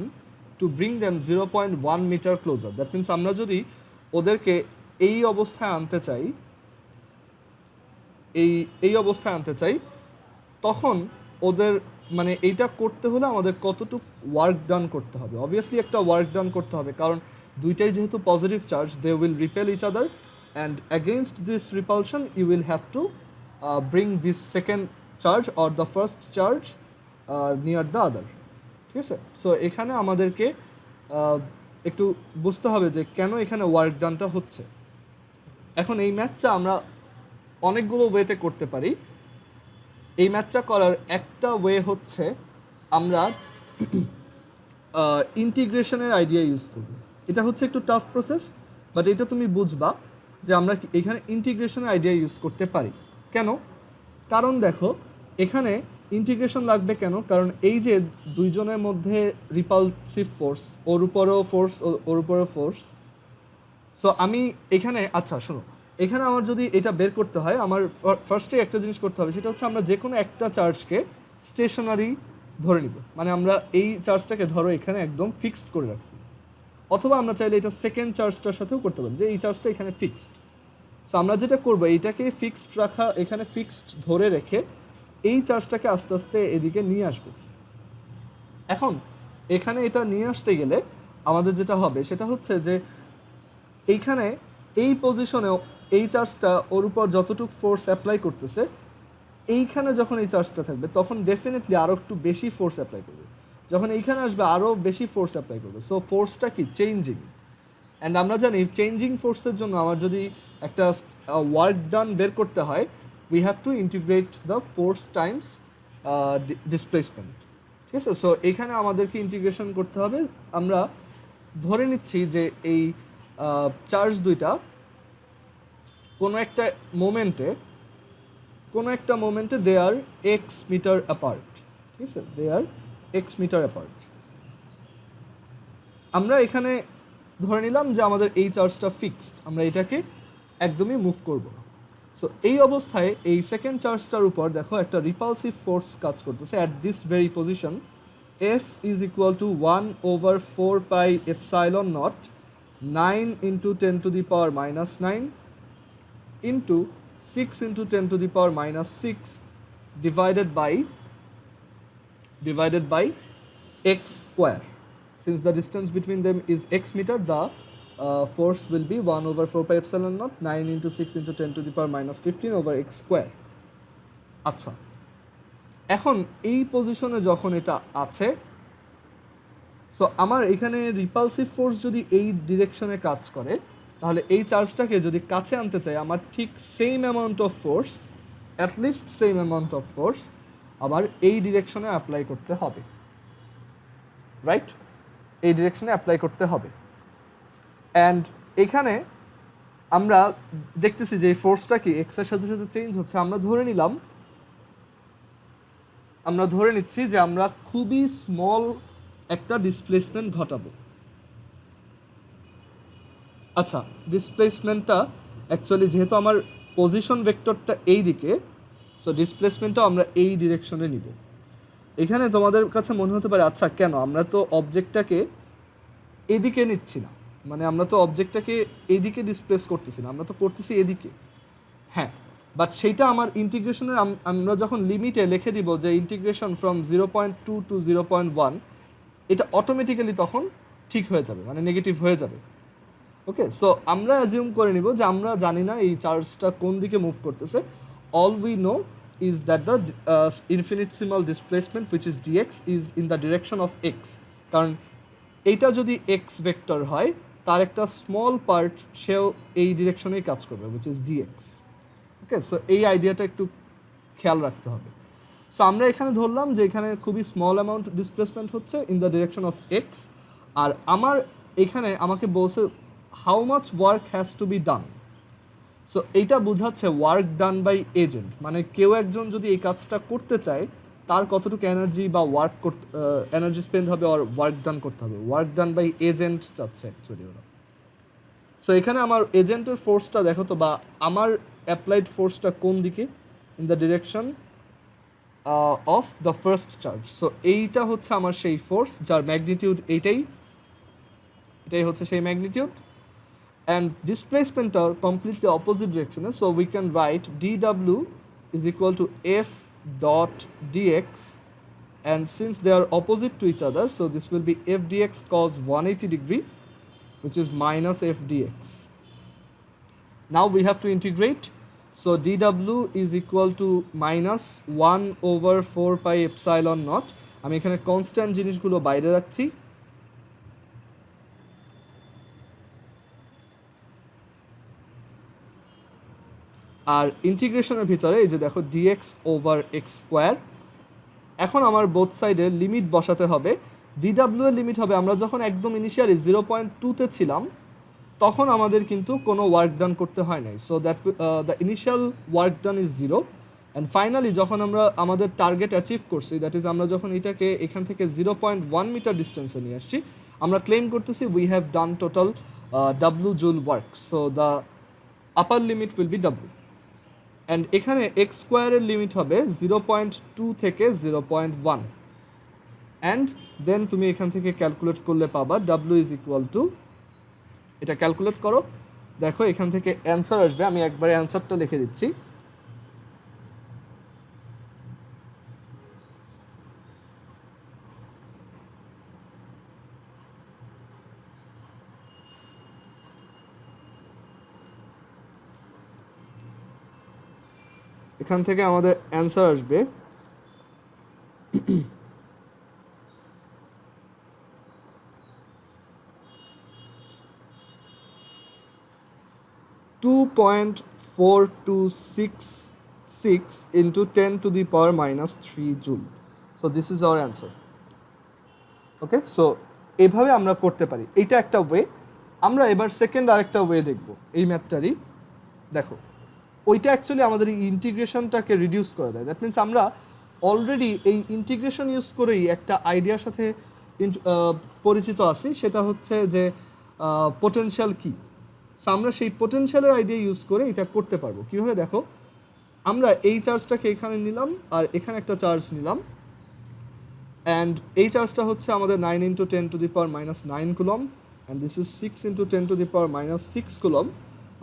to bring them 0.1 metre closer. That means আমরা যদি ওদেরকে এই অবস্থায় আনতে চাই, এই অবস্থায় আনতে চাই, তখন ওদের মানে এইটা করতে হলে আমাদের কতটুকু ওয়ার্ক ডান করতে হবে। অবভিয়াসলি একটা ওয়ার্ক ডান করতে হবে, কারণ দুইটাই যেহেতু positive charge, they will repel each other, and against this repulsion you will have to bring this second charge or the first charge near the other, ঠিক আছে। সো এখানে আমাদেরকে একটু বুঝতে হবে যে কেন এখানে ওয়ার্ক ডানটা হচ্ছে। এখন এই ম্যাথটা আমরা অনেকগুলো ওয়েতে করতে পারি। এই ম্যাথটা করার একটা ওয়ে হচ্ছে আমরা ইন্টিগ্রেশনের আইডিয়া ইউজ করব। এটা হচ্ছে একটু টাফ প্রসেস, বাট এটা তুমি বুঝবা যে আমরা এখানে ইন্টিগ্রেশনের আইডিয়া ইউজ করতে পারি। কেন? কারণ দেখো এখানে ইন্টিগ্রেশন লাগবে কেন, কারণ এই যে দুইজনের মধ্যে রিপালসিভ ফোর্স, ওর উপরেও ফোর্স, ওর উপরেও ফোর্স। সো আমি এখানে, আচ্ছা শোনো, এখানে আমার যদি এটা বের করতে হয়, আমার ফার্স্টে একটা জিনিস করতে হবে, সেটা হচ্ছে আমরা যে কোনো একটা চার্জকে স্টেশনারি ধরে নিব। মানে আমরা এই চার্জটাকে ধরো এখানে একদম ফিক্সড করে রাখছি, অথবা আমরা চাইলে এটা সেকেন্ড চার্জটার সাথেও করতে পারি যে এই চার্জটা এখানে ফিক্সড। সো আমরা যেটা করবো এইটাকে ফিক্সড রাখা, এখানে ফিক্সড ধরে রেখে এই চার্জটাকে আস্তে আস্তে এদিকে নিয়ে আসবো। এখন এখানে এটা নিয়ে আসতে গেলে আমাদের যেটা হবে সেটা হচ্ছে যে এইখানে এই পজিশনেও এই চার্জটা ওর উপর যতটুকু ফোর্স অ্যাপ্লাই করতেছে, এইখানে যখন এই চার্জটা থাকবে তখন ডেফিনেটলি আরও একটু বেশি ফোর্স অ্যাপ্লাই করবে, যখন এইখানে আসবে আরও বেশি ফোর্স অ্যাপ্লাই করবে। সো ফোর্সটা কি চেঞ্জিং, অ্যান্ড আমরা জানি চেঞ্জিং ফোর্সের জন্য আমার যদি একটা ওয়ার্ক ডান বের করতে হয়, we have to integrate the force Times displacement, ঠিক আছে। সো এখানে আমাদেরকে ইন্টিগ্রেশন করতে হবে। আমরা ধরে নিচ্ছি যে এই চার্জ দুইটা কোনো একটা মোমেন্টে দে আর এক্স মিটার অ্যাপার্ট, ঠিক আছে, দে আর এক্স মিটার অ্যাপার্ট। আমরা এখানে ধরে নিলাম যে আমাদের এই চার্জটা ফিক্সড, আমরা এটাকে একদমই মুভ করব না। সো এই অবস্থায় এই সেকেন্ড চার্জটার উপর দেখো একটা রিপালসিভ ফোর্স কাজ করতেছে at this very position. F is equal to 1/4 pi epsilon naught 9 into 10 to the power minus 9 into 6 into 10 to the power minus 6 divided by x square. Since the distance between them is x meter, the force will be 1/4 pi epsilon naught 9 into 6 into 10 to the power minus 15 over x square. আচ্ছা, এখন এই পজিশনে যখন এটা আছে, so আমার এখানে repulsive force যদি এই ডিরেকশনে কাজ করে, তাহলে এই চার্জটাকে যদি কাছে আনতে চাই, আমার ঠিক same amount of force, at least same amount of force আবার এই ডিরেকশনে অ্যাপ্লাই করতে হবে, রাইট? এই ডিরেকশনে অ্যাপ্লাই করতে হবে। অ্যান্ড এখানে আমরা দেখতেছি যে এই ফোর্সটা কি এক্সের সাথে সাথে চেঞ্জ হচ্ছে। আমরা ধরে নিচ্ছি যে আমরা খুবই স্মল একটা ডিসপ্লেসমেন্ট ঘটাবো। আচ্ছা, ডিসপ্লেসমেন্টটা অ্যাকচুয়ালি যেহেতু আমার পজিশন ভেক্টরটা এই দিকে, সো ডিসপ্লেসমেন্টটাও আমরা এই ডিরেকশনে নিব। এখানে তোমাদের কাছে মনে হতে পারে আচ্ছা কেন, আমরা তো অবজেক্টটাকে এদিকে নিচ্ছি না, মানে আমরা তো অবজেক্টটাকে এদিকে ডিসপ্লেস করতেছি না, আমরা তো করতেছি এদিকে। হ্যাঁ, বাট সেইটা আমার ইন্টিগ্রেশনের আমরা যখন লিমিটে লিখে দিব যে ইন্টিগ্রেশন ফ্রম 0.2 টু 0.1, এটা অটোমেটিক্যালি তখন ঠিক হয়ে যাবে, মানে নেগেটিভ হয়ে যাবে। ওকে, সো আমরা অ্যাজিউম করে নিব যে আমরা জানি না এই চার্জটা কোন দিকে মুভ করতেছে। All we know is that the infinitesimal displacement which is dx is in the direction of x, কারণ এটা যদি x ভেক্টর হয় তার একটা স্মল পার্ট সেও এই ডিরেকশনেই কাজ করবে which is dx. Okay, so এই আইডিয়াটা একটু খেয়াল রাখতে হবে. সো আমরা এখানে ধরলাম যে এখানে খুবই স্মল অ্যামাউন্ট ডিসপ্লেসমেন্ট হচ্ছে in the direction of X, আর আমার এখানে আমাকে বলছে how much work has to be done. So এইটা বোঝাচ্ছে ওয়ার্ক ডান বাই এজেন্ট, মানে কেউ একজন যদি এই কাজটা করতে চায় তার কতটুকু এনার্জি বা ওয়ার্ক করতে এনার্জি স্পেন্ড হবে আর ওয়ার্ক ডান করতে হবে. ওয়ার্ক ডান বাই এজেন্ট চাচ্ছে অ্যাকচুয়ালি ওরা. সো এখানে আমার এজেন্টের ফোর্সটা দেখো তো, বা আমার অ্যাপ্লাইড ফোর্সটা কোন দিকে, in the direction of the first charge. So এইটা হচ্ছে আমার সেই ফোর্স যার ম্যাগনিটিউড এটাই হচ্ছে সেই ম্যাগনিটিউড, অ্যান্ড ডিসপ্লেসমেন্টটা কমপ্লিটলি অপোজিট ডিরেকশনে. So we can write dw is equal to f dot dx, and since they are opposite to each other, so this will be f dx cos 180 degree, which is minus f dx. Now we have to integrate. So dw is equal to minus 1 over 4 pi epsilon naught. আমি এখানে constant জিনিসগুলো বাইরে রাখছি. আর ইন্টিগ্রেশনের ভিতরে এই যে দেখো dx ওভার x স্কোয়ার. এখন আমার বোথ সাইডে লিমিট বসাতে হবে. dw এর লিমিট হবে, আমরা যখন একদম ইনিশিয়ালি 0.2তে ছিলাম তখন আমাদের কিন্তু কোনো ওয়ার্ক ডান করতে হয় নাই. So that the initial work done is 0, and finally যখন আমরা আমাদের টার্গেট অ্যাচিভ করছি, দ্যাট ইজ আমরা যখন এটাকে এখান থেকে 0.1 মিটার ডিস্টেন্সে নিয়ে আসছি, আমরা ক্লেম করতেছি we have done total w joule work. So the upper limit will be w, and এখানে এক্স স্কোয়ারের লিমিট হবে 0.2 থেকে 0.1, অ্যান্ড দেন তুমি এখান থেকে ক্যালকুলেট করলে পাবা w ইজ ইকুয়াল টু, এটা ক্যালকুলেট করো, দেখো এখান থেকে অ্যান্সার আসবে. আমি একবারে অ্যান্সারটা লিখে দিচ্ছি. এখান থেকে আমাদের অ্যান্সার আসবে 2.4266 into 10 to the power minus 3 joule. So this is our answer. Okay, so এইভাবে আমরা করতে পারি, এইটা একটা ওয়ে. আমরা এবার সেকেন্ড আরেকটা ওয়ে দেখব এই ম্যাথটারই. দেখো ওইটা অ্যাকচুয়ালি আমাদের এই ইন্টিগ্রেশনটাকে রিডিউস করে দেয়. দ্যাট মিনস আমরা অলরেডি এই ইন্টিগ্রেশন ইউজ করেই একটা আইডিয়ার সাথে পরিচিত আছি, সেটা হচ্ছে যে পোটেনশিয়াল কী. সো আমরা সেই পোটেনশিয়ালের আইডিয়া ইউজ করে এটা করতে পারবো. কীভাবে দেখো, আমরা এই চার্জটাকে এখানে নিলাম আর এখানে একটা চার্জ নিলাম, অ্যান্ড এই চার্জটা হচ্ছে আমাদের 9 into 10 to the power minus 9 coulomb, and this is 6 into 10 to the power minus 6 coulomb.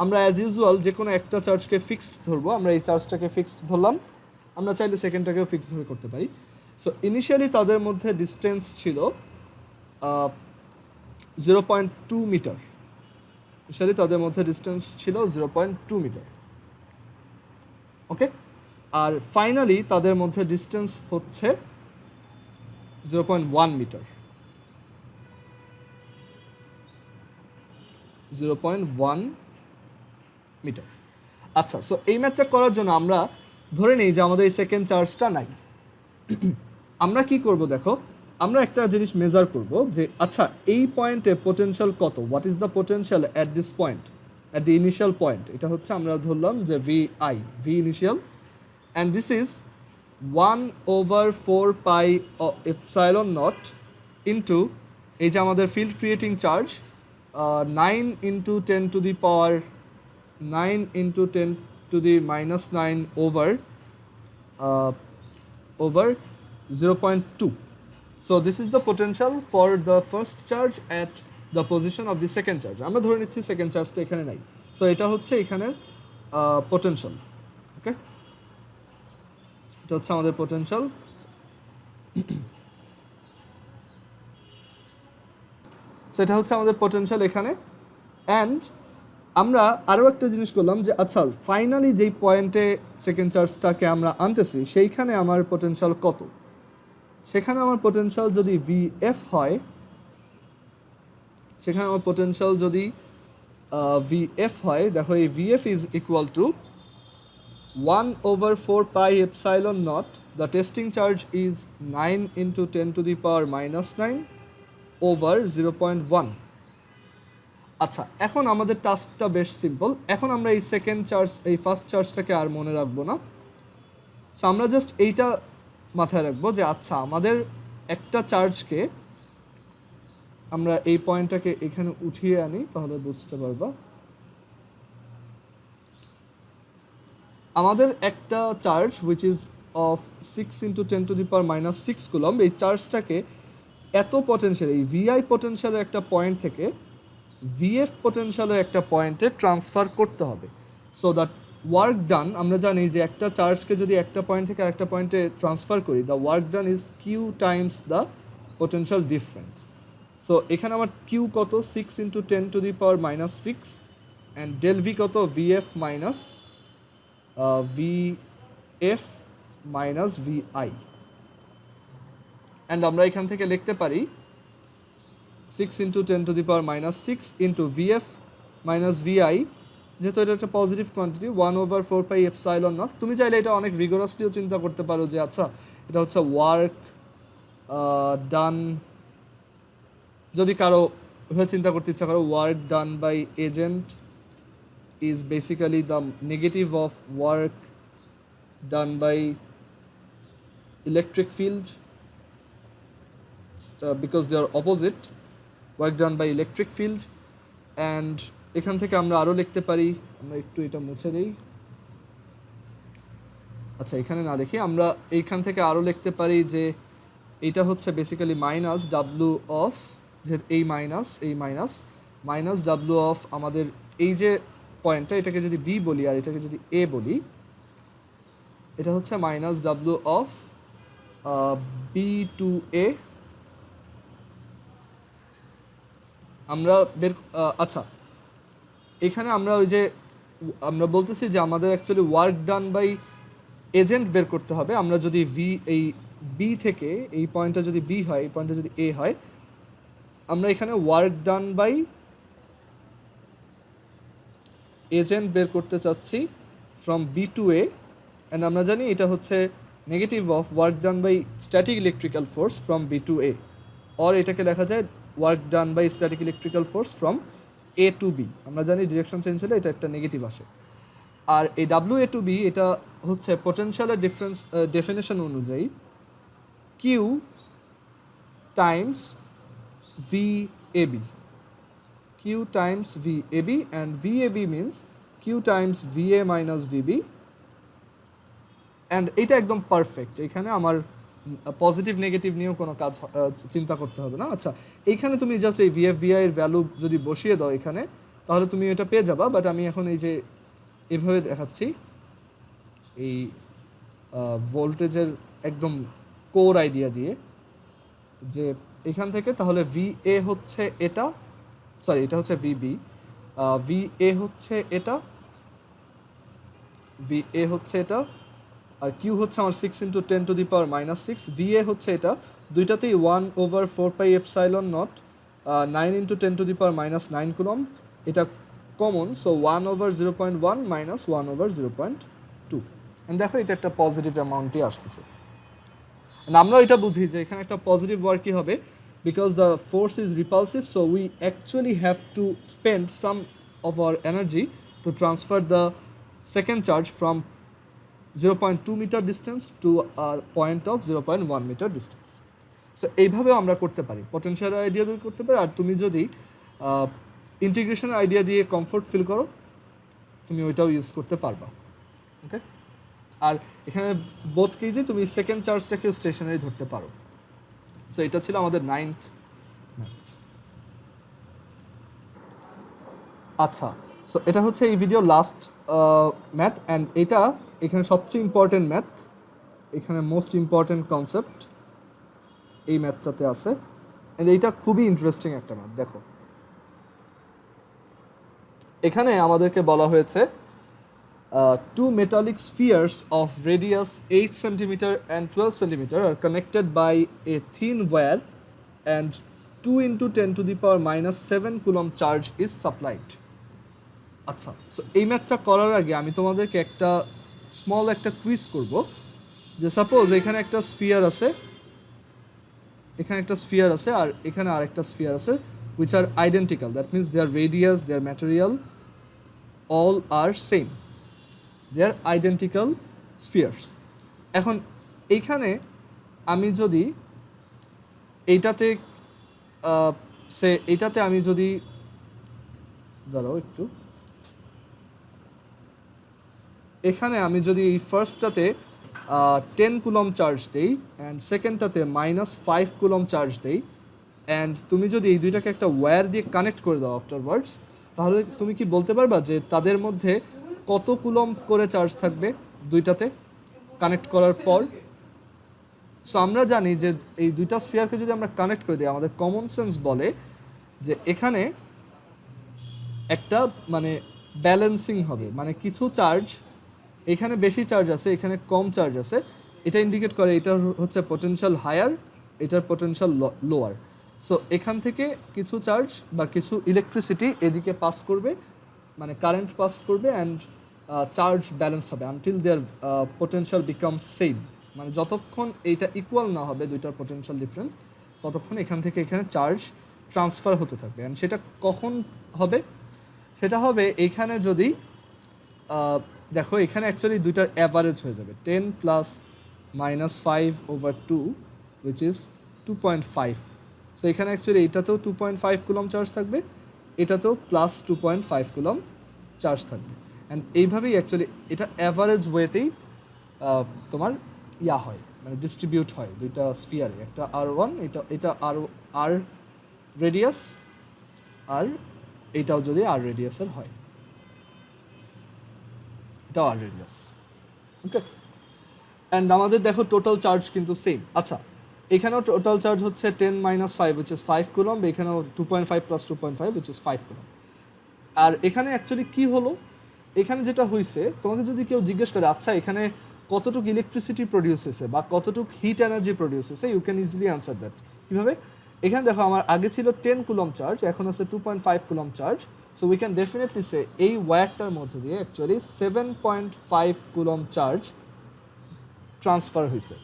আমরা অ্যাজ ইউজুয়াল যে কোনো একটা চার্জকে ফিক্সড ধরবো. আমরা এই চার্জটাকে ফিক্সড ধরলাম, আমরা চাইলে সেকেন্ডটাকেও ফিক্সড ধরে করতে পারি. সো ইনিশিয়ালি তাদের মধ্যে ডিস্টেন্স ছিল 0.2 মিটার. ইনিশিয়ালি তাদের মধ্যে ডিস্টেন্স ছিল 0.2 মিটার. ওকে, আর ফাইনালি তাদের মধ্যে ডিস্টেন্স হচ্ছে 0.1 মিটার. 0.1 মিটার. আচ্ছা, সো এই ম্যাথটা করার জন্য আমরা ধরে নিই যে আমাদের এই সেকেন্ড চার্জটা নাই. আমরা কি করব দেখো, আমরা একটা জিনিস মেজার করব যে আচ্ছা এই পয়েন্টে পোটেনশিয়াল কত, what is the potential at this point, at the initial point. এটা হচ্ছে আমরা ধরলাম যে V initial, and this is 1 over 4 pi epsilon naught into এই যে আমাদের field creating charge 9 into 10 to the power 9 into 10 to the minus 9 over 0.2. So this is the potential for the first charge at the position of the second charge. আমরা ধরে নিচ্ছি second চার্জটা এখানে নাই. So এটা হচ্ছে এখানে পোটেনশিয়াল. ওকে, এটা হচ্ছে আমাদের পোটেনশিয়াল. সো এটা হচ্ছে আমাদের পোটেনশিয়াল এখানে, অ্যান্ড আমরা আরও একটা জিনিস করলাম যে আচ্ছা ফাইনালি যেই পয়েন্টে সেকেন্ড চার্জটাকে আমরা আনতেছি সেইখানে আমার পোটেনশিয়াল কত, সেখানে আমার পোটেনশিয়াল যদি ভিএফ হয়, সেখানে আমার পোটেনশিয়াল যদি ভিএফ হয়, দেখো এই VF is equal two 1/4 pi epsilon naught. The testing charge is 9 into 10 to the power minus 9 over 0.1. আচ্ছা, এখন আমাদের টাস্কটা বেশ সিম্পল। এখন আমরা এই সেকেন্ড চার্জ, এই ফার্স্ট চার্জটাকে আর মনে রাখবো না। সো আমরা জাস্ট এইটা মাথায় রাখবো যে আচ্ছা আমাদের একটা চার্জকে, আমরা এই পয়েন্টটাকে এখানে উঠিয়ে আনি তাহলে বুঝতে পারবা। আমাদের একটা charge which is of 6 into 10 to the power minus 6 coulomb, এই চার্জটাকে এত পটেনশিয়াল, এই ভিআই পটেনশিয়ালের একটা পয়েন্ট থেকে ভিএফ পটেনশিয়ালের একটা পয়েন্টে ট্রান্সফার করতে হবে। সো দ্যাট ওয়ার্ক ডান, আমরা জানি যে একটা চার্জকে যদি একটা পয়েন্ট থেকে আরেকটা পয়েন্টে ট্রান্সফার করি, the work done is Q times the potential difference. So এখানে আমার কিউ কত, 6 into 10 to the power minus 6, and del V কত, VF minus VF minus VI. And আমরা এখান থেকে লিখতে পারি 6 into 10 to the power minus 6 into VF minus VI, যেহেতু এটা একটা positive quantity, 1/4 pi epsilon naught। তুমি চাইলে এটা অনেক রিগোরাসলিও চিন্তা করতে পারো যে আচ্ছা এটা হচ্ছে ওয়ার্ক ডান, যদি কারো এভাবে চিন্তা করতে ইচ্ছা করো, work done by agent is basically the negative of work done by electric field, because they are opposite, work done by electric field। and এখান থেকে আমরা আরও লিখতে পারি, আমরা একটু এটা মুছে দিই, আচ্ছা এখানে না লিখি, আমরা এইখান থেকে আরও লিখতে পারি যে এটা হচ্ছে বেসিক্যালি মাইনাস ডাব্লু অফ, যে এই মাইনাস মাইনাস ডাব্লু অফ আমাদের এই যে পয়েন্টটা, এটাকে যদি বি বলি আর এটাকে যদি এ বলি, এটা হচ্ছে minus W of B to A. আমরা আচ্ছা এখানে আমরা ওই যে আমরা বলতেছি যে আমাদের actually work done by agent বের করতে হবে। আমরা যদি ভি, এই বি থেকে এই পয়েন্টটা যদি বি হয়, এই পয়েন্টটা যদি এ হয়, আমরা এখানে ওয়ার্ক ডান বাই এজেন্ট বের করতে চাচ্ছি from B to A. And আমরা জানি এটা হচ্ছে negative of work done by static electrical force from B to A, or এটাকে লেখা যায় work done by static electrical force from A to B. আমরা জানি ডিরেকশন চেঞ্জ হলে এটা একটা নেগেটিভ আসে। আর এই ডাব্লিউ এ টু বি এটা হচ্ছে পোটেনশিয়ালের ডিফারেন্স ডেফিনেশন অনুযায়ী Q times V A B, Q times VAB, and VAB means Q times VA minus VB, and এটা একদম পারফেক্ট। এখানে আমার পজিটিভ নেগেটিভ নিয়েও কোনো কাজ চিন্তা করতে হবে না। আচ্ছা এইখানে তুমি জাস্ট এই VF VI এর ভ্যালু যদি বসিয়ে দাও এখানে, তাহলে তুমি এটা পেয়ে যাবা। বাট আমি এখন এই যে এভাবে দেখাচ্ছি, এই ভোল্টেজের একদম কোর আইডিয়া দিয়ে, যে এখান থেকে তাহলে VA হচ্ছে এটা, সরি এটা হচ্ছে ভিবি, ভিএ হচ্ছে এটা, ভিএ হচ্ছে এটা, আর কিউ হচ্ছে আমার 6 into 10 to the power minus 6, VA হচ্ছে এটা, দুইটাতেই 1/4 pi epsilon naught 9 into 10 to the power minus 9 coulomb, এটা কমন। সো 1/0.1 minus 1/0.2, অ্যান্ড দেখো এটা একটা পজিটিভ অ্যামাউন্টই আসতেছে। আমরা এটা বুঝি যে এখানে একটা পজিটিভ ওয়ার্কই হবে, because the force is repulsive, so we actually have to spend some of our energy to transfer the second charge from 0.2 meter distance to a point of 0.1 meter distance. So এইভাবে আমরা করতে পারি, potential idea দিয়ে করতে পারি। আর তুমি যদি integration idea দিয়ে কমফোর্ট ফিল করো, তুমি ওইটাও ইউজ করতে পারবা। ওকে, আর এখানে বোথ কেজে তুমি সেকেন্ড চার্জটাকেও স্টেশনারি ধরতে পারো। সো এটা ছিল আমাদের 9th ম্যাথ। আচ্ছা, সো এটা হচ্ছে এই ভিডিও লাস্ট ম্যাথ, অ্যান্ড এটা এখানে সবচেয়ে ইম্পর্টেন্ট ম্যাথ, এখানে মোস্ট ইম্পর্টেন্ট কনসেপ্ট এই ম্যাথটাতে আছে, অ্যান্ড এইটা খুবই ইন্টারেস্টিং একটা ম্যাথ। দেখো এখানে আমাদেরকে বলা হয়েছে two metallic spheres of radius 8 centimeter and 12 centimeter are connected by a thin wire and 2 into 10 to the power minus 7 coulomb charge is supplied. আচ্ছা, সো এই ম্যাথটা করার আগে আমি তোমাদেরকে একটা স্মল একটা কুইজ করব, যে সাপোজ এখানে একটা স্ফিয়ার আছে, এখানে একটা স্ফিয়ার আছে আর এখানে আরেকটা স্ফিয়ার আছে, which are identical, that means their radius, their material all are same, they are identical spheres. এখন এইখানে আমি যদি এইটাতে এইটাতে আমি যদি দাঁড়াও একটু, এখানে আমি যদি এই ফার্স্টটাতে 10 কুলম চার্জ দেই অ্যান্ড সেকেন্ডটাতে -5 কুলম চার্জ দেই, অ্যান্ড তুমি যদি এই দুইটাকে একটা ওয়্যার দিয়ে কানেক্ট করে দাও আফটারওয়ার্ডস, তাহলে তুমি কি বলতে পারবা যে তাদের মধ্যে কত কুলম করে চার্জ থাকবে দুইটাতে কানেক্ট করার পর? সো আমরা জানি যে এই দুইটা স্ফিয়ারকে যদি আমরা কানেক্ট করে দিই, আমাদের কমন সেন্স বলে যে এখানে একটা মানে ব্যালেন্সিং হবে, মানে কিছু চার্জ এখানে বেশি চার্জ আছে, এখানে কম চার্জ আছে, এটা ইন্ডিকেট করে এটার হচ্ছে পোটেনশিয়াল হায়ার, এটার পোটেনশিয়াল লোয়ার। সো এখান থেকে কিছু চার্জ বা কিছু ইলেকট্রিসিটি এদিকে পাস করবে, মানে কারেন্ট পাস করবে, অ্যান্ড চার্জ ব্যালেন্সড হবে until their potential become same, মানে যতক্ষণ এইটা ইকুয়াল না হবে দুইটার পোটেনশিয়াল ডিফারেন্স, ততক্ষণ এখান থেকে এখানে চার্জ ট্রান্সফার হতে থাকবে। অ্যান্ড সেটা কখন হবে? সেটা হবে এইখানে যদি দেখো এখানে অ্যাকচুয়ালি দুইটার অ্যাভারেজ হয়ে যাবে 10 প্লাস -5/2 উইচ ইজ 2.5। সো এখানে অ্যাকচুয়ালি এটাতেও 2.5 কুলম চার্জ থাকবে, এটাতেও প্লাস 2.5 কুলম চার্জ থাকবে, অ্যান্ড এইভাবেই অ্যাকচুয়ালি এটা অ্যাভারেজ ওয়েতেই তোমার ইয়া হয়, মানে ডিস্ট্রিবিউট হয় দুইটা স্ফিয়ারে, একটা R1, এটা আর রেডিয়াস, আর এইটাও যদি আর রেডিয়াসের হয়, এটাও আর রেডিয়াস। ওকে, অ্যান্ড আমাদের দেখো টোটাল চার্জ কিন্তু সেম। আচ্ছা, এখানেও টোটাল চার্জ হচ্ছে 10 - 5 which is 5 কুলম, এখানেও 2.5 + 2.5 which is 5 কুলম। আর এখানে অ্যাকচুয়ালি কি হলো, এখানে যেটা হয়েছে, তোমাকে যদি কেউ জিজ্ঞেস করে আচ্ছা এখানে কতটুকু ইলেকট্রিসিটি প্রডিউস হয়েছে বা কতটুকু হিট এনার্জি প্রডিউস হয়েছে, you can easily answer that. কীভাবে? এখানে দেখো আমার আগে ছিল 10 কুলম চার্জ, এখন আছে 2.5 coulomb charge. So we can definitely say এই ওয়্যারটার মধ্যে দিয়ে অ্যাকচুয়ালি 7.5 কুলম চার্জ ট্রান্সফার হয়েছে,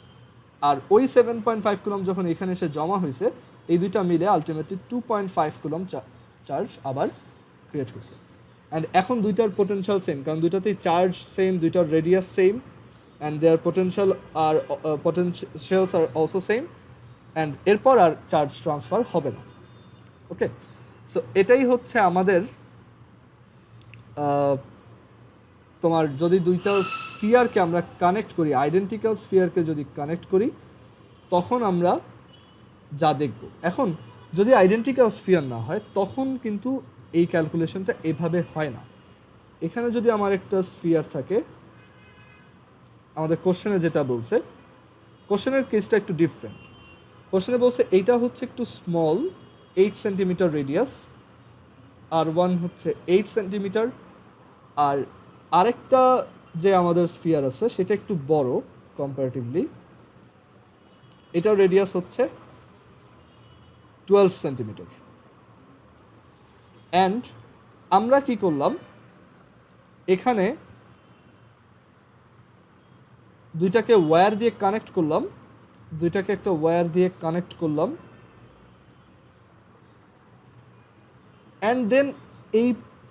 আর ওই 7.5 কুলম যখন এখানে এসে জমা হয়েছে, এই দুইটা মিলে আলটিমেটলি 2.5 কুলম চার্জ আবার ক্রিয়েট হয়েছে। অ্যান্ড এখন দুইটার পোটেনশিয়াল সেম, কারণ দুইটাতেই চার্জ সেম, দুইটার radius same, and their potentials are also same, and এরপর আর চার্জ ট্রান্সফার হবে না। ওকে, সো এটাই হচ্ছে আমাদের তোমার যদি দুইটা স্ফিয়ারকে আমরা কানেক্ট করি, আইডেন্টিক্যাল স্ফিয়ারকে যদি কানেক্ট করি, তখন আমরা যা দেখব। এখন যদি আইডেন্টিক্যাল স্ফিয়ার না হয়, তখন কিন্তু এই ক্যালকুলেশনটা এভাবে হয় না। এখানে যদি আমার একটা স্ফিয়ার থাকে, আমাদের কোশ্চেনে যেটা বলছে, কোশ্চেনের কেসটা একটু ডিফারেন্ট। কোশ্চেনে বলছে এইটা হচ্ছে একটু স্মল, 8 সেন্টিমিটার রেডিয়াস, আর ওয়ান হচ্ছে 8 সেন্টিমিটার, আর আরেকটা যে আমাদের স্ফিয়ার আছে সেটা একটু বড় কম্পারেটিভলি, এটার রেডিয়াস হচ্ছে 12 সেন্টিমিটার। অ্যান্ড আমরা কি করলাম, এখানে দুইটাকে ওয়্যার দিয়ে কানেক্ট করলাম, দুইটাকে একটা ওয়্যার দিয়ে কানেক্ট করলাম, অ্যান্ড দেন এই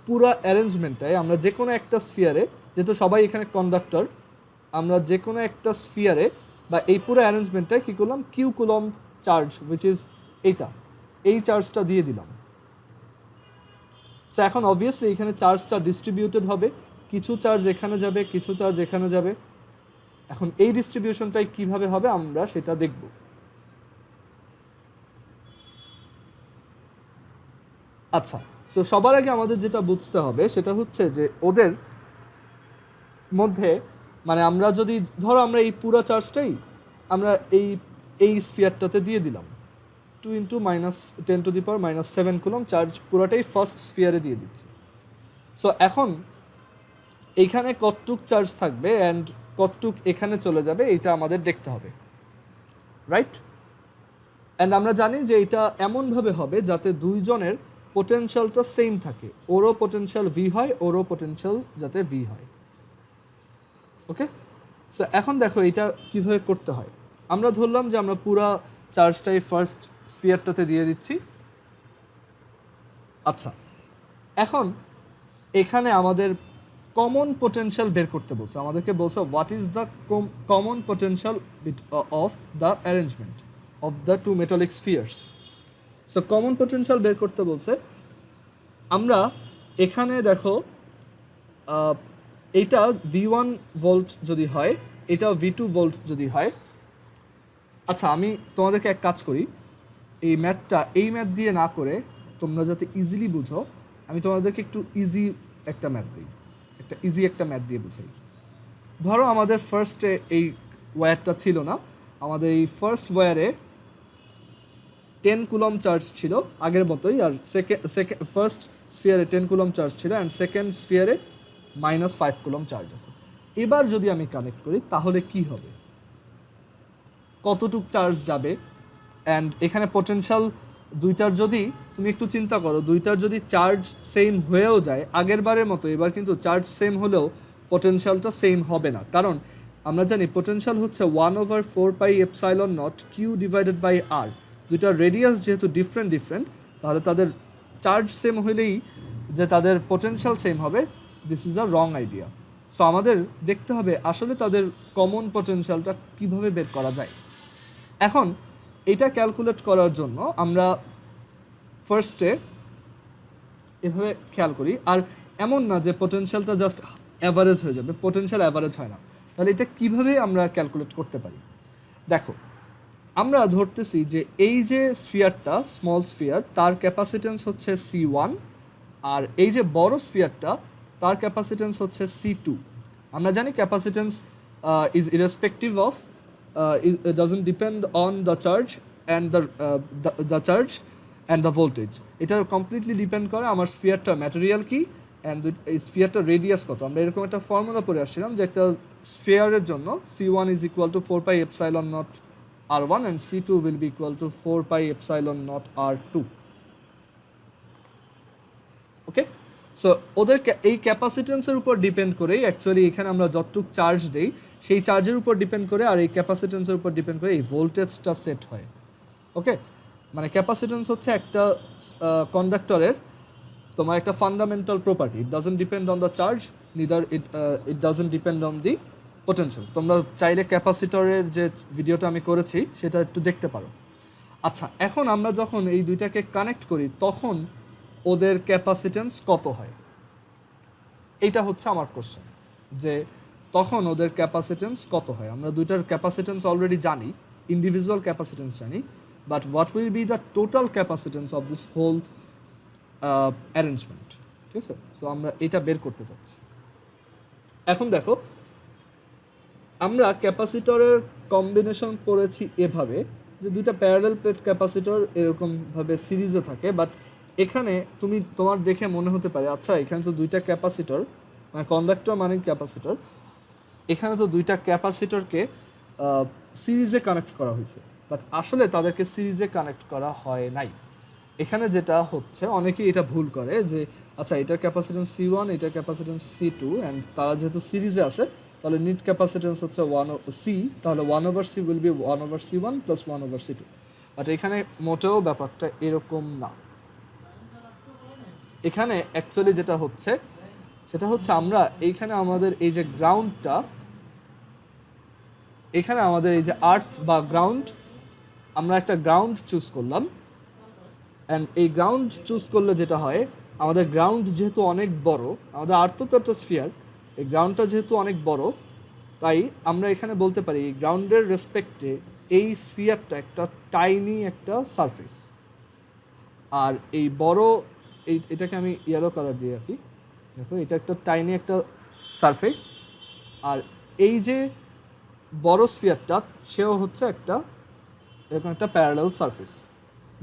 পুরো অ্যারেঞ্জমেন্টটায় আমরা যে কোনো একটা স্ফিয়ারে, যেহেতু সবাই এখানে কন্ডাক্টর, আমরা যে কোনো একটা স্ফিয়ারে বা এই পুরো অ্যারেঞ্জমেন্টটায় কী করলাম, Q coulomb charge which is এই চার্জটা দিয়ে দিলাম। সো এখন অবভিয়াসলি এখানে চার্জটা ডিস্ট্রিবিউটেড হবে, কিছু চার্জ এখানে যাবে, কিছু চার্জ এখানে যাবে। এখন এই ডিস্ট্রিবিউশনটাই কিভাবে হবে আমরা সেটা দেখব। আচ্ছা, সো সবার আগে আমাদের যেটা বুঝতে হবে সেটা হচ্ছে যে ওদের মধ্যে, মানে আমরা যদি ধরো আমরা এই পুরো চার্জটাই আমরা এই স্ফিয়ারটাতে দিয়ে দিলাম, 2 × -10⁻⁷ কুলম চার্জ পুরোটাই ফার্স্ট স্ফিয়ারে দিয়ে দিচ্ছি। সো এখন এইখানে কতটুক চার্জ থাকবে অ্যান্ড কতটুক এখানে চলে যাবে এটা আমাদের দেখতে হবে, রাইট? অ্যান্ড আমরা জানি যে এটা এমনভাবে হবে যাতে দুইজনের পোটেনশিয়ালটা সেম থাকে, ওরও পোটেনশিয়াল ভি হয়, ওরও পোটেনশিয়াল যাতে ভি হয়। ওকে, সো এখন দেখো এটা কিভাবে করতে হয়। আমরা ধরলাম যে আমরা পুরা চার্জটাই ফার্স্ট স্ফিয়ারটাতে দিয়ে দিচ্ছি। আচ্ছা, এখন এখানে আমাদের কমন পোটেনশিয়াল বের করতে বলছে, আমাদেরকে বলছে what is the common potential of the arrangement of the two metallic spheres. So common potential বের করতে বলছে। আমরা এখানে দেখো এইটা V1 ভোল্ট যদি হয়, এটা V2 ভোল্ট যদি হয়। আচ্ছা, আমি তোমাদেরকে এক কাজ করি, এই ম্যাথ দিয়ে না করে তোমরা যাতে ইজিলি বুঝো, আমি তোমাদেরকে একটু ইজি একটা ম্যাথ দিয়ে বুঝাই। ধরো আমাদের ফার্স্টে এই ওয়্যারটা ছিল না, আমাদের এই ফার্স্ট ওয়্যারে 10 কুলম চার্জ ছিল আগের মতোই, আর ফার্স্ট স্ফিয়ারে 10 কুলম চার্জ ছিল অ্যান্ড সেকেন্ড স্ফিয়ারে -5 কুলম চার্জ আছে। এবার যদি আমি কানেক্ট করি তাহলে কি হবে, কতটুক চার্জ যাবে, অ্যান্ড এখানে পোটেনশিয়াল দুইটার যদি তুমি একটু চিন্তা করো, দুইটার যদি চার্জ সেম হয়েও যায় আগের বারের মতো, এবার কিন্তু চার্জ সেম হলেও পোটেনশিয়ালটা সেম হবে না, কারণ আমরা জানি পোটেনশিয়াল হচ্ছে 1/4πε0 Q ডিভাইডেড বাই R। দুইটার রেডিয়াস যেহেতু ডিফারেন্ট, তাহলে তাদের চার্জ সেম হলেই যে তাদের পোটেনশিয়াল সেম হবে, this is a wrong idea. So আমাদের দেখতে হবে আসলে তাদের কমন পোটেনশিয়ালটা কিভাবে বের করা যায়। এখন এটা ক্যালকুলেট করার জন্য আমরা ফার্স্টে এভাবে খেয়াল করি, আর এমন না যে পোটেনশিয়ালটা জাস্ট অ্যাভারেজ হয়ে যাবে, পোটেনশিয়াল অ্যাভারেজ হয় না। তাহলে এটা কিভাবে আমরা ক্যালকুলেট করতে পারি? দেখো, আমরা ধরতেছি যে এই যে স্ফিয়ারটা, স্মল স্ফিয়ার, তার ক্যাপাসিটেন্স হচ্ছে C1, আর এই যে বড় স্ফিয়ারটা তার ক্যাপাসিটেন্স হচ্ছে C2। আমরা জানি capacitance is irrespective of, it doesn't depend on the charge and the charge and the voltage. এটা কমপ্লিটলি ডিপেন্ড করে আমার স্ফিয়ারটা ম্যাটেরিয়াল কি অ্যান্ড এই স্ফিয়ারটার রেডিয়াস কত। আমরা এরকম একটা ফর্মুলা পড়ে আসছিলাম যে একটা স্ফিয়ারের জন্য C1 is equal to 4πε0 R1 and C2 will be equal to 4πε0 R2. Okay, so ওদের এই ক্যাপাসিটেন্সের উপর ডিপেন্ড করেই অ্যাকচুয়ালি এখানে আমরা যতটুকু চার্জ দেই সেই চার্জের উপর ডিপেন্ড করে, আর এই ক্যাপাসিটেন্সের উপর ডিপেন্ড করে এই ভোল্টেজটা সেট হয়। ওকে, মানে ক্যাপাসিটেন্স হচ্ছে একটা কন্ডাক্টরের তোমার একটা fundamental property. It doesn't depend on the charge, neither it doesn't depend on the potential. তোমরা চাইলে ক্যাপাসিটরের যে ভিডিওটা আমি করেছি সেটা একটু দেখতে পারো। আচ্ছা, এখন আমরা যখন এই দুইটাকে কানেক্ট করি তখন ওদের ক্যাপাসিটেন্স কত হয়, এইটা হচ্ছে আমার কোশ্চেন, যে তখন ওদের ক্যাপাসিটেন্স কত হয়। আমরা দুইটার ক্যাপাসিটেন্স অলরেডি জানি, ইন্ডিভিজুয়াল ক্যাপাসিটেন্স জানি, but what will be the total capacitance of this whole arrangement. ঠিক আছে, সো আমরা এটা বের করতে চাচ্ছি। এখন দেখো, আমরা ক্যাপাসিটরের কম্বিনেশন করেছি এভাবে যে দুইটা প্যারালাল প্লেট ক্যাপাসিটর এরকমভাবে সিরিজে থাকে, বাট এখানে তোমার দেখে মনে হতে পারে আচ্ছা এখানে তো দুইটা ক্যাপাসিটর, মানে কন্ডাক্টর মানে ক্যাপাসিটর, এখানে তো দুইটা ক্যাপাসিটরকে সিরিজে কানেক্ট করা হয়েছে, বাট আসলে তাদেরকে সিরিজে কানেক্ট করা হয় নাই। এখানে যেটা হচ্ছে, অনেকেই এটা ভুল করে যে আচ্ছা এটার ক্যাপাসিটেন্স C1, এটার ক্যাপাসিটেন্স C2, অ্যান্ড তারা যেহেতু সিরিজে আছে তাহলে নিট ক্যাপাসিটেন্স হচ্ছে 1/C, তাহলে 1/C will be 1/C1 plus 1/C2। But এখানে মোটেও ব্যাপারটা এরকম না। এখানে অ্যাকচুয়ালি যেটা হচ্ছে সেটা হচ্ছে আমরা এইখানে আমাদের এই যে গ্রাউন্ডটা, এখানে আমাদের এই যে আর্থ বা গ্রাউন্ড, আমরা একটা গ্রাউন্ড চুজ করলাম, অ্যান্ড এই গ্রাউন্ড চুজ করলে যেটা হয়, আমাদের গ্রাউন্ড যেহেতু অনেক বড়, আমাদের আর্থ তো একটা স্ফিয়ার, এই গ্রাউন্ডটা যেহেতু অনেক বড়, তাই আমরা এখানে বলতে পারি এই গ্রাউন্ডের রেসপেক্টে এই স্ফিয়ারটা একটা টাইনি একটা সারফেস। আর এই বড় এটাকে আমি ইয়েলো কালার দিয়ে রাখি, দেখো এটা একটা টাইনি একটা সারফেস, আর এই যে বড় স্ফিয়ারটা সেও হচ্ছে একটা এরকম একটা প্যারালাল সারফেস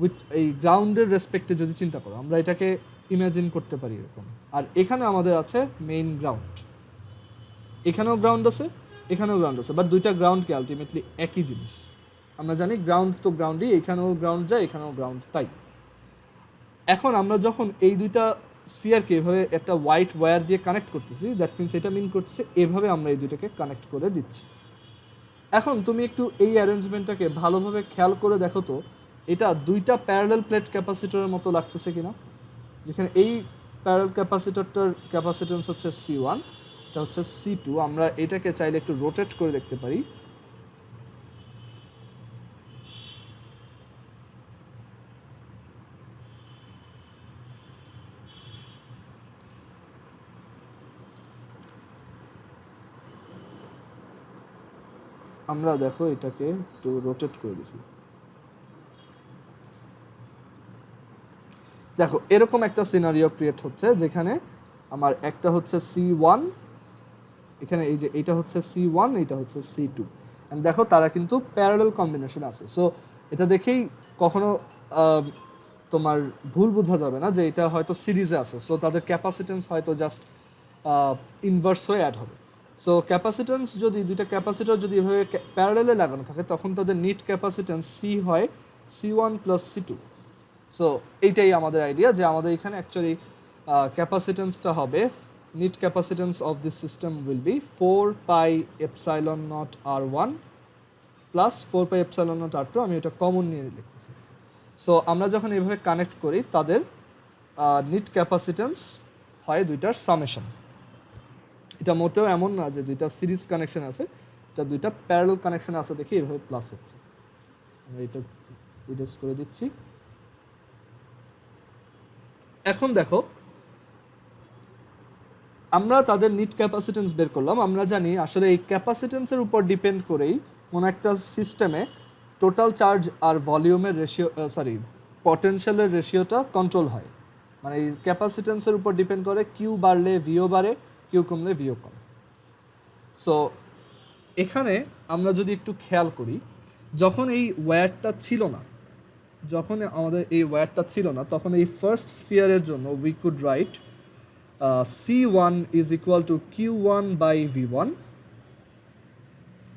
উইথ এই গ্রাউন্ডের রেসপেক্টে। যদি চিন্তা করো, আমরা এটাকে ইমাজিন করতে পারি এরকম। আর এখানে আমাদের আছে মেইন গ্রাউন্ড, এখানেও গ্রাউন্ড আছে, এখানেও গ্রাউন্ড আছে, বাট দুইটা গ্রাউন্ডকে আলটিমেটলি একই জিনিস। আমরা জানি গ্রাউন্ড তো গ্রাউন্ডই, এখানেও গ্রাউন্ড যায়, এখানেও গ্রাউন্ড। তাই এখন আমরা যখন এই দুইটা স্ফিয়ারকে এভাবে একটা হোয়াইট ওয়্যার দিয়ে কানেক্ট করতেছি, দ্যাট মিনস এটা মিন করতেছে এভাবে আমরা এই দুইটাকে কানেক্ট করে দিচ্ছি। এখন তুমি একটু এই অ্যারেঞ্জমেন্টটাকে ভালোভাবে খেয়াল করে দেখো তো, এটা দুইটা প্যারালাল প্লেট ক্যাপাসিটরের মতো লাগতেছে কিনা। যেখানে এই প্যারালাল ক্যাপাসিটরটার ক্যাপাসিটেন্স হচ্ছে C1, এটা হচ্ছে C2। আমরা এটাকে চাইলে একটু রোটেট করে দেখতে পারি। আমরা দেখো এটাকে একটু রোটেট করে দেখি। দেখো এরকম একটা সিনারিও ক্রিয়েট হচ্ছে যেখানে আমার একটা হচ্ছে C1, এখানে এই যে এটা হচ্ছে C1, এটা হচ্ছে C2, এন্ড দেখো তারা কিন্তু প্যারালাল কম্বিনেশন আছে। সো এটা দেখেই কখনো তোমার ভুল বোঝা যাবে না যে এটা হয়তো সিরিজে আছে, সো তাদের ক্যাপাসিটেন্স হয়তো জাস্ট ইনভার্স হয়ে অ্যাড হবে। সো ক্যাপাসিটেন্স যদি দুইটা ক্যাপাসিটর যদি এভাবে প্যারালালে লাগানো থাকে তখন তাদের নিট ক্যাপাসিটেন্স সি হয় C1 + C2। সো এইটাই আমাদের আইডিয়া যে আমাদের এখানে অ্যাকচুয়ালি ক্যাপাসিটেন্সটা হবে, net capacitance of this system will be 4πε0 R1 plus 4πε0 R2। আমি এটা কমন নিয়ে লিখতেছি। সো আমরা যখন এইভাবে কানেক্ট করি তাদের নিট ক্যাপাসিটেন্স হয় দুইটার সামেশন। এটা মোটেও এমন না যে দুইটা সিরিজ কানেকশন আছে, এটা দুইটা প্যারালাল কানেকশন আছে দেখি এভাবে প্লাস হচ্ছে। আমরা এটা ইরেজ করে দিচ্ছি। এখন দেখো আমরা তাদের নিট ক্যাপাসিটেন্স বের করলাম। আমরা জানি আসলে এই ক্যাপাসিটেন্সের উপর ডিপেন্ড করেই কোনো একটা সিস্টেমে টোটাল চার্জ আর ভলিউমের রেশিও, পটেনশিয়ালের রেশিওটা কন্ট্রোল হয়। মানে এই ক্যাপাসিটেন্সের উপর ডিপেন্ড করে কিউ বাড়লে ভিও বাড়ে, কিউ কমলে ভিও কমে। সো এখানে আমরা যদি একটু খেয়াল করি, যখন এই ওয়্যারটা ছিল না, যখন আমাদের এই ওয়্যারটা ছিল না তখন এই ফার্স্ট স্ফিয়ারের জন্য we could right C1 is equal to Q1 by V1,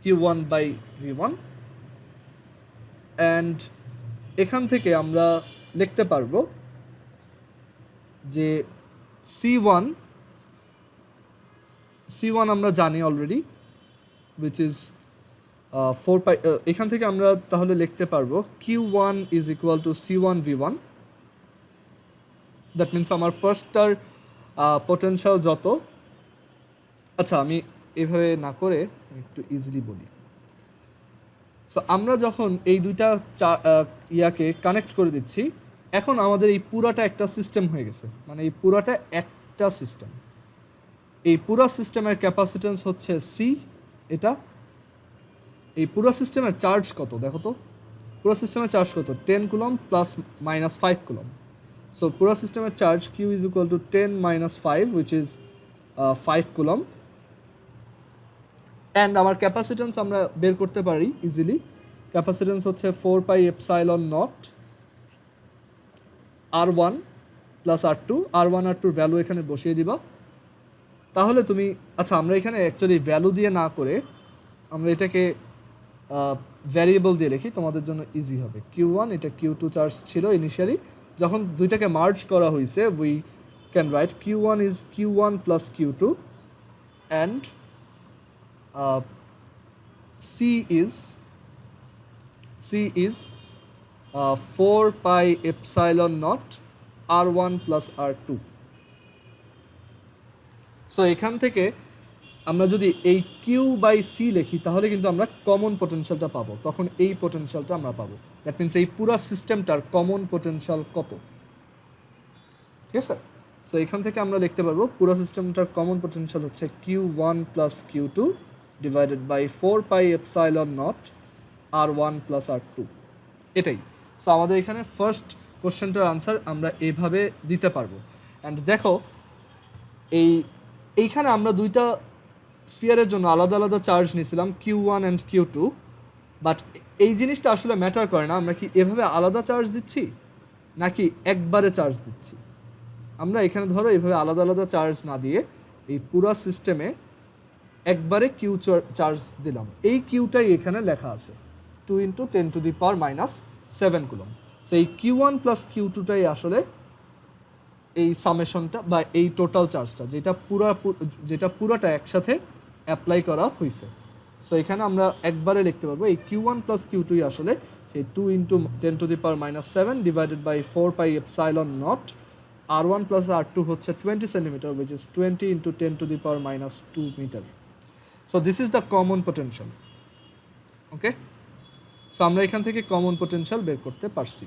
Q1 by V1, and এখান থেকে আমরা লিখতে পারবো যে C1 আমরা জানি অলরেডি, which is 4π, এখান থেকে আমরা তাহলে লিখতে পারবো Q1 is equal to C1 V1। That means আমার ফার্স্টটার পোটেনশিয়াল যত, আচ্ছা আমি এভাবে না করে একটু ইজিলি বলি। সো আমরা যখন এই দুইটা ইয়াকে কানেক্ট করে দিচ্ছি, এখন আমাদের এই পুরাটা একটা সিস্টেম হয়ে গেছে। মানে এই পুরাটা একটা সিস্টেম। এই পুরো সিস্টেমের ক্যাপাসিটেন্স হচ্ছে সি। এটা এই পুরো সিস্টেমের চার্জ কত দেখো তো, পুরো সিস্টেমের চার্জ কত, 10 coulomb plus minus 5 coulomb. So পুরো সিস্টেমের charge Q is equal to 10 - 5 which is 5 coulomb. And আমার ক্যাপাসিটেন্স আমরা বের করতে পারি ইজিলি। ক্যাপাসিটেন্স হচ্ছে 4πε0 R1 plus R2। R1 R2 value এখানে বসিয়ে দিবা। তাহলে তুমি, আচ্ছা আমরা এখানে অ্যাকচুয়ালি ভ্যালু দিয়ে না করে আমরা এটাকে ভ্যারিয়েবল দিয়ে লিখি, তোমাদের জন্য ইজি হবে। Q1 এটা Q2 চার্জ ছিল ইনিশিয়ালি, যখন দুইটাকে মার্জ করা হয়েছে we can right Q1 is Q1 plus Q2 and C is 4πε0 R1 plus R2। So এখান থেকে আমরা যদি এই কিউ বাই সি লিখি তাহলে কিন্তু আমরা কমন পোটেনশিয়ালটা পাবো, তখন এই পোটেনশিয়ালটা আমরা পাবো। দ্যাট মিনস এই পুরো সিস্টেমটার কমন পোটেনশিয়াল কত, ঠিক আছে? সো এখান থেকে আমরা লিখতে পারবো পুরো সিস্টেমটার কমন পোটেনশিয়াল হচ্ছে Q1 plus Q2 divided by 4πε0 R1 plus R2। এটাই। সো আমাদের এখানে ফার্স্ট কোশ্চেনটার আনসার আমরা এইভাবে দিতে পারবো। অ্যান্ড দেখো এইখানে আমরা দুইটা স্ফিয়ারের জন্য আলাদা আলাদা চার্জ নিয়েছিলাম Q1 অ্যান্ড Q2, বাট এই জিনিসটা আসলে ম্যাটার করে না আমরা কি এভাবে আলাদা চার্জ দিচ্ছি নাকি একবারে চার্জ দিচ্ছি। আমরা এখানে ধরো এইভাবে আলাদা আলাদা চার্জ না দিয়ে এই পুরো সিস্টেমে একবারে কিউ চার্জ দিলাম। এই কিউটাই এখানে লেখা আছে 2 × 10⁻⁷ কুলম। সো এই Q1 প্লাস Q2টাই আসলে এই সামেশনটা বা এই টোটাল চার্জটা যেটা পুরাটা একসাথে অ্যাপ্লাই করা হয়েছে। সো এখানে আমরা একবারে লিখতে পারবো এই Q1 প্লাস Q2 আসলে সেই 2 × 10⁻⁷ divided by 4πε0 R1 plus R2 হচ্ছে 20 centimetre, which is 20 × 10⁻² metre. So this is the common potential. Okay, so আমরা এখান থেকে কমন পোটেনশিয়াল বের করতে পারছি।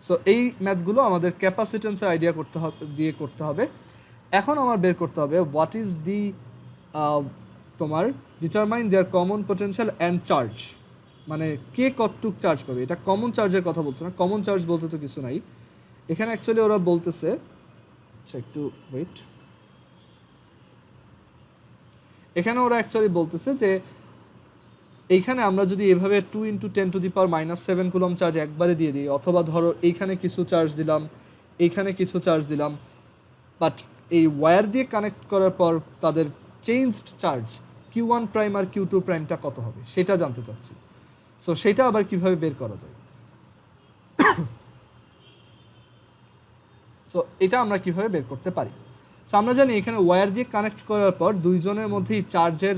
সো এই ম্যাথগুলো আমাদের ক্যাপাসিটেন্সের আইডিয়া করতে হবে। এখন আমার বের করতে হবে হোয়াট ইজ দি তোমার determine their common potential and charge, মানে কে কতটুক চার্জ পাবে। এটা কমন চার্জের কথা বলছে না, কমন চার্জ বলতে তো কিছু নাই এখানে। অ্যাকচুয়ালি ওরা বলতেছে, আচ্ছা একটু ওয়েট, এখানে ওরা অ্যাকচুয়ালি বলতেছে যে এইখানে আমরা যদি এভাবে 2 × 10⁻⁷ কুলম চার্জ একবারে দিয়ে দিই, অথবা ধরো এইখানে কিছু চার্জ দিলাম, এইখানে কিছু চার্জ দিলাম, বাট এই ওয়্যার দিয়ে কানেক্ট করার পর তাদের চেঞ্জড চার্জ Q1 প্রাইম আর Q2 প্রাইমটা কত হবে সেটা জানতে চাচ্ছি। সো সেটা আবার কিভাবে বের করা যায়, সো এটা আমরা কিভাবে বের করতে পারি। সো আমরা জানি এখানে ওয়্যার দিয়ে কানেক্ট করার পর দুইজনের মধ্যেই চার্জের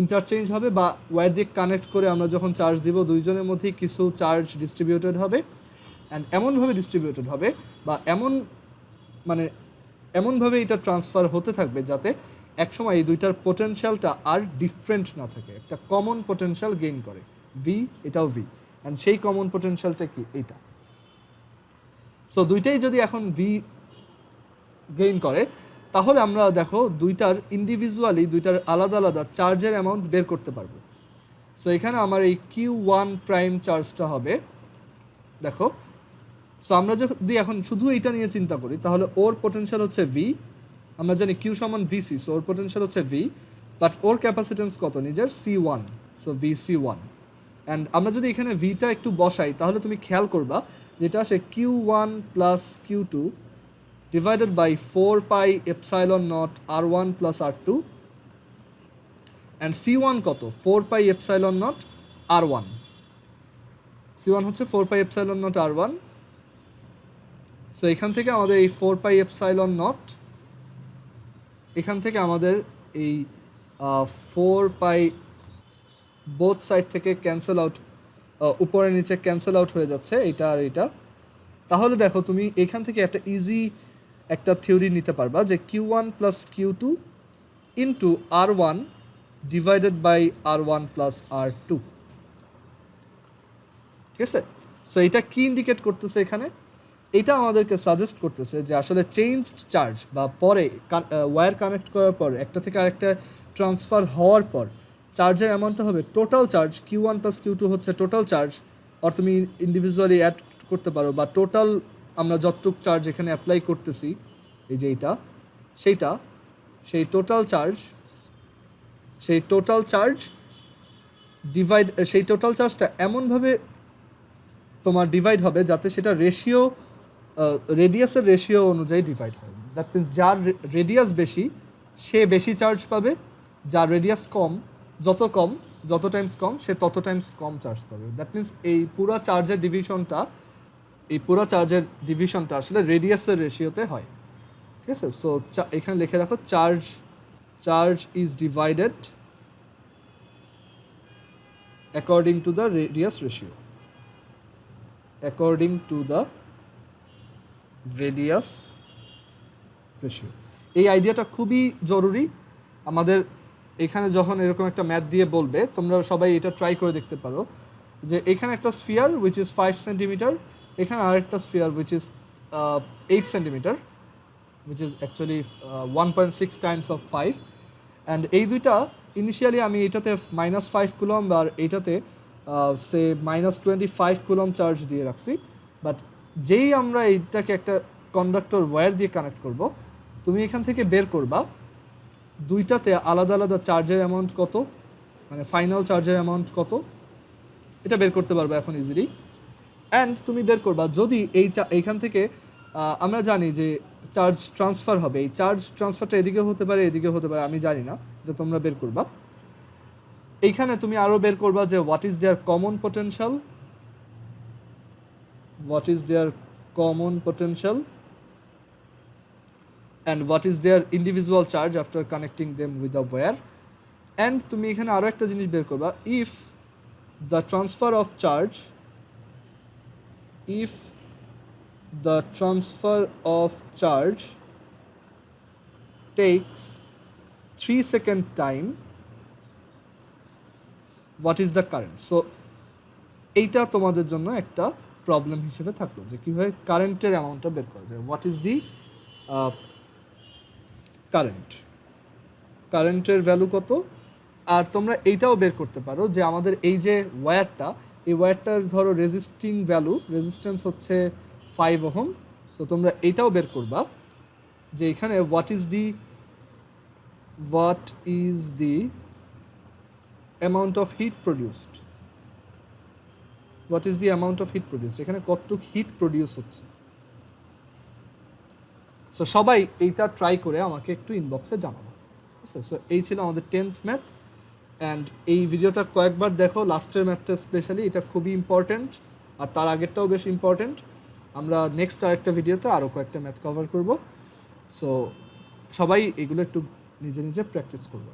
ইন্টারচেঞ্জ হবে, বা ওয়্যার দিয়ে কানেক্ট করে আমরা যখন চার্জ দিব দুইজনের মধ্যেই কিছু চার্জ ডিস্ট্রিবিউটেড হবে, অ্যান্ড এমনভাবে ডিস্ট্রিবিউটেড হবে বা এমনভাবে এটা ট্রান্সফার হতে থাকবে যাতে একসময় এই দুইটার পোটেনশিয়ালটা আর ডিফারেন্ট না থাকে, একটা কমন পোটেনশিয়াল গেইন করে ভি, এটাও ভি, অ্যান্ড সেই কমন পোটেনশিয়ালটা কি এইটা। সো দুইটাই যদি এখন ভি গেইন করে তাহলে আমরা দেখো দুইটার ইন্ডিভিজুয়ালি দুইটার আলাদা আলাদা চার্জের অ্যামাউন্ট বের করতে পারবো। সো এখানে আমার এই Q1 প্রাইম চার্জটা হবে, দেখো, সো আমরা যদি এখন শুধু এইটা নিয়ে চিন্তা করি তাহলে ওর পোটেনশিয়াল হচ্ছে ভি, আমরা জানি Q সমান VC, সো ওর পোটেনশিয়াল হচ্ছে ভি, বাট ওর ক্যাপাসিটেন্স কত নিজের C1, সো VC1। অ্যান্ড আমরা যদি এখানে ভিটা একটু বসাই তাহলে তুমি খেয়াল করবা যেটা আসে Q1 plus Q2 divided by 4πε0 R1 plus R2, and C1 কত 4πε0 R1, C1 হচ্ছে 4πε0 R1। সো এখান থেকে আমাদের এই 4πε0, এখান থেকে আমাদের এই 4π বোথ সাইড থেকে ক্যান্সেল আউট, উপরে নিচে ক্যান্সেল আউট হয়ে যাচ্ছে এইটা আর এইটা। তাহলে দেখো তুমি এখান থেকে একটা ইজি একটা থিওরি নিতে পারবা যে Q1 plus Q2 into R1 divided by R1 plus R2, ঠিক আছে। সো এটা কি ইন্ডিকেট করতেছে এখানে, এটা আমাদেরকে সাজেস্ট করতেছে যে আসলে চেঞ্জড চার্জ বা পরে ওয়্যার কানেক্ট করার পর একটা থেকে আরেকটা ট্রান্সফার হওয়ার পর চার্জের অ্যামাউন্টটা হবে total charge. Q1 plus Q2 হচ্ছে টোটাল চার্জ, আর তুমি ইন্ডিভিজুয়ালি অ্যাড করতে পারো, বা টোটাল আমরা যতটুক চার্জ এখানে অ্যাপ্লাই করতেছি এই যে এইটা সেইটা, সেই টোটাল চার্জটা এমনভাবে তোমার ডিভাইড হবে যাতে সেটা রেশিও রেডিয়াসের রেশিও অনুযায়ী ডিভাইড হয়। দ্যাট মিনস যার রেডিয়াস বেশি সে বেশি চার্জ পাবে, যার রেডিয়াস কম যত টাইমস কম সে তত টাইমস কম চার্জ পাবে। দ্যাট মিনস এই পুরো চার্জের ডিভিশনটা আসলে রেডিয়াসের রেশিওতে হয়, ঠিক আছে। সো এখানে লিখে রাখো charge is divided according to the radius ratio, এই আইডিয়াটা খুবই জরুরি আমাদের। এখানে যখন এরকম একটা ম্যাথ দিয়ে বলবে তোমরা সবাই এটা ট্রাই করে দেখতে পারো যে এখানে একটা স্ফিয়ার উইচ ইজ 5 সেন্টিমিটার, এখানে আরেকটা sphere which is 8 centimetre, which is actually 1.6 times of 5, and এই দুইটা ইনিশিয়ালি আমি এটাতে -5 কুলম আর এইটাতে সে -25 কুলম চার্জ দিয়ে রাখছি, বাট যেই আমরা এইটাকে একটা কন্ডাক্টর ওয়্যার দিয়ে কানেক্ট করব তুমি এখান থেকে বের করবা দুইটাতে আলাদা আলাদা চার্জের অ্যামাউন্ট কত, মানে ফাইনাল চার্জের অ্যামাউন্ট কত, এটা বের করতে পারবে এখন ইজিলি। অ্যান্ড তুমি বের করবা যদি এইখান থেকে আমরা জানি যে চার্জ ট্রান্সফার হবে, এই চার্জ ট্রান্সফারটা এদিকে হতে পারে এদিকে হতে পারে, আমি জানি না, এটা তোমরা বের করবা। এইখানে তুমি আরও বের করবা যে what is their common potential, what is their common potential and what is their individual charge after connecting them with a wire, and তুমি এখানে আরো একটা জিনিস বের করবা, if the transfer of charge takes 3-second time, what is the current? So এইটা তোমাদের জন্য একটা প্রবলেম হিসেবে থাকলো যে কীভাবে কারেন্টের অ্যামাউন্টটা বের করা যায়, হোয়াট ইজ দি কারেন্টের ভ্যালু কত। আর তোমরা এইটাও বের করতে পারো যে আমাদের এই যে ওয়্যারটা, এই ওয়্যারটার ধরো রেজিস্ট্যান্স হচ্ছে 5 ওহম। সো তোমরা এইটাও বের করবা যে এখানে what is the amount of heat produced, what is the amount of heat produced, এখানে কতটুকু হিট প্রডিউস হচ্ছে। সো সবাই এইটা ট্রাই করে আমাকে একটু ইনবক্সে জানাবো, ঠিক আছে। সো এই ছিল আমাদের 10th ম্যাথ, অ্যান্ড এই ভিডিওটা কয়েকবার দেখো, লাস্টের ম্যাথটা স্পেশালি, এটা খুবই ইম্পর্ট্যান্ট, আর তার আগেরটাও বেশ ইম্পর্ট্যান্ট। আমরা নেক্সট আরেকটা ভিডিওতে আরও কয়েকটা ম্যাথ কভার করব। সো সবাই এগুলো একটু নিজে নিজে প্র্যাকটিস করবো।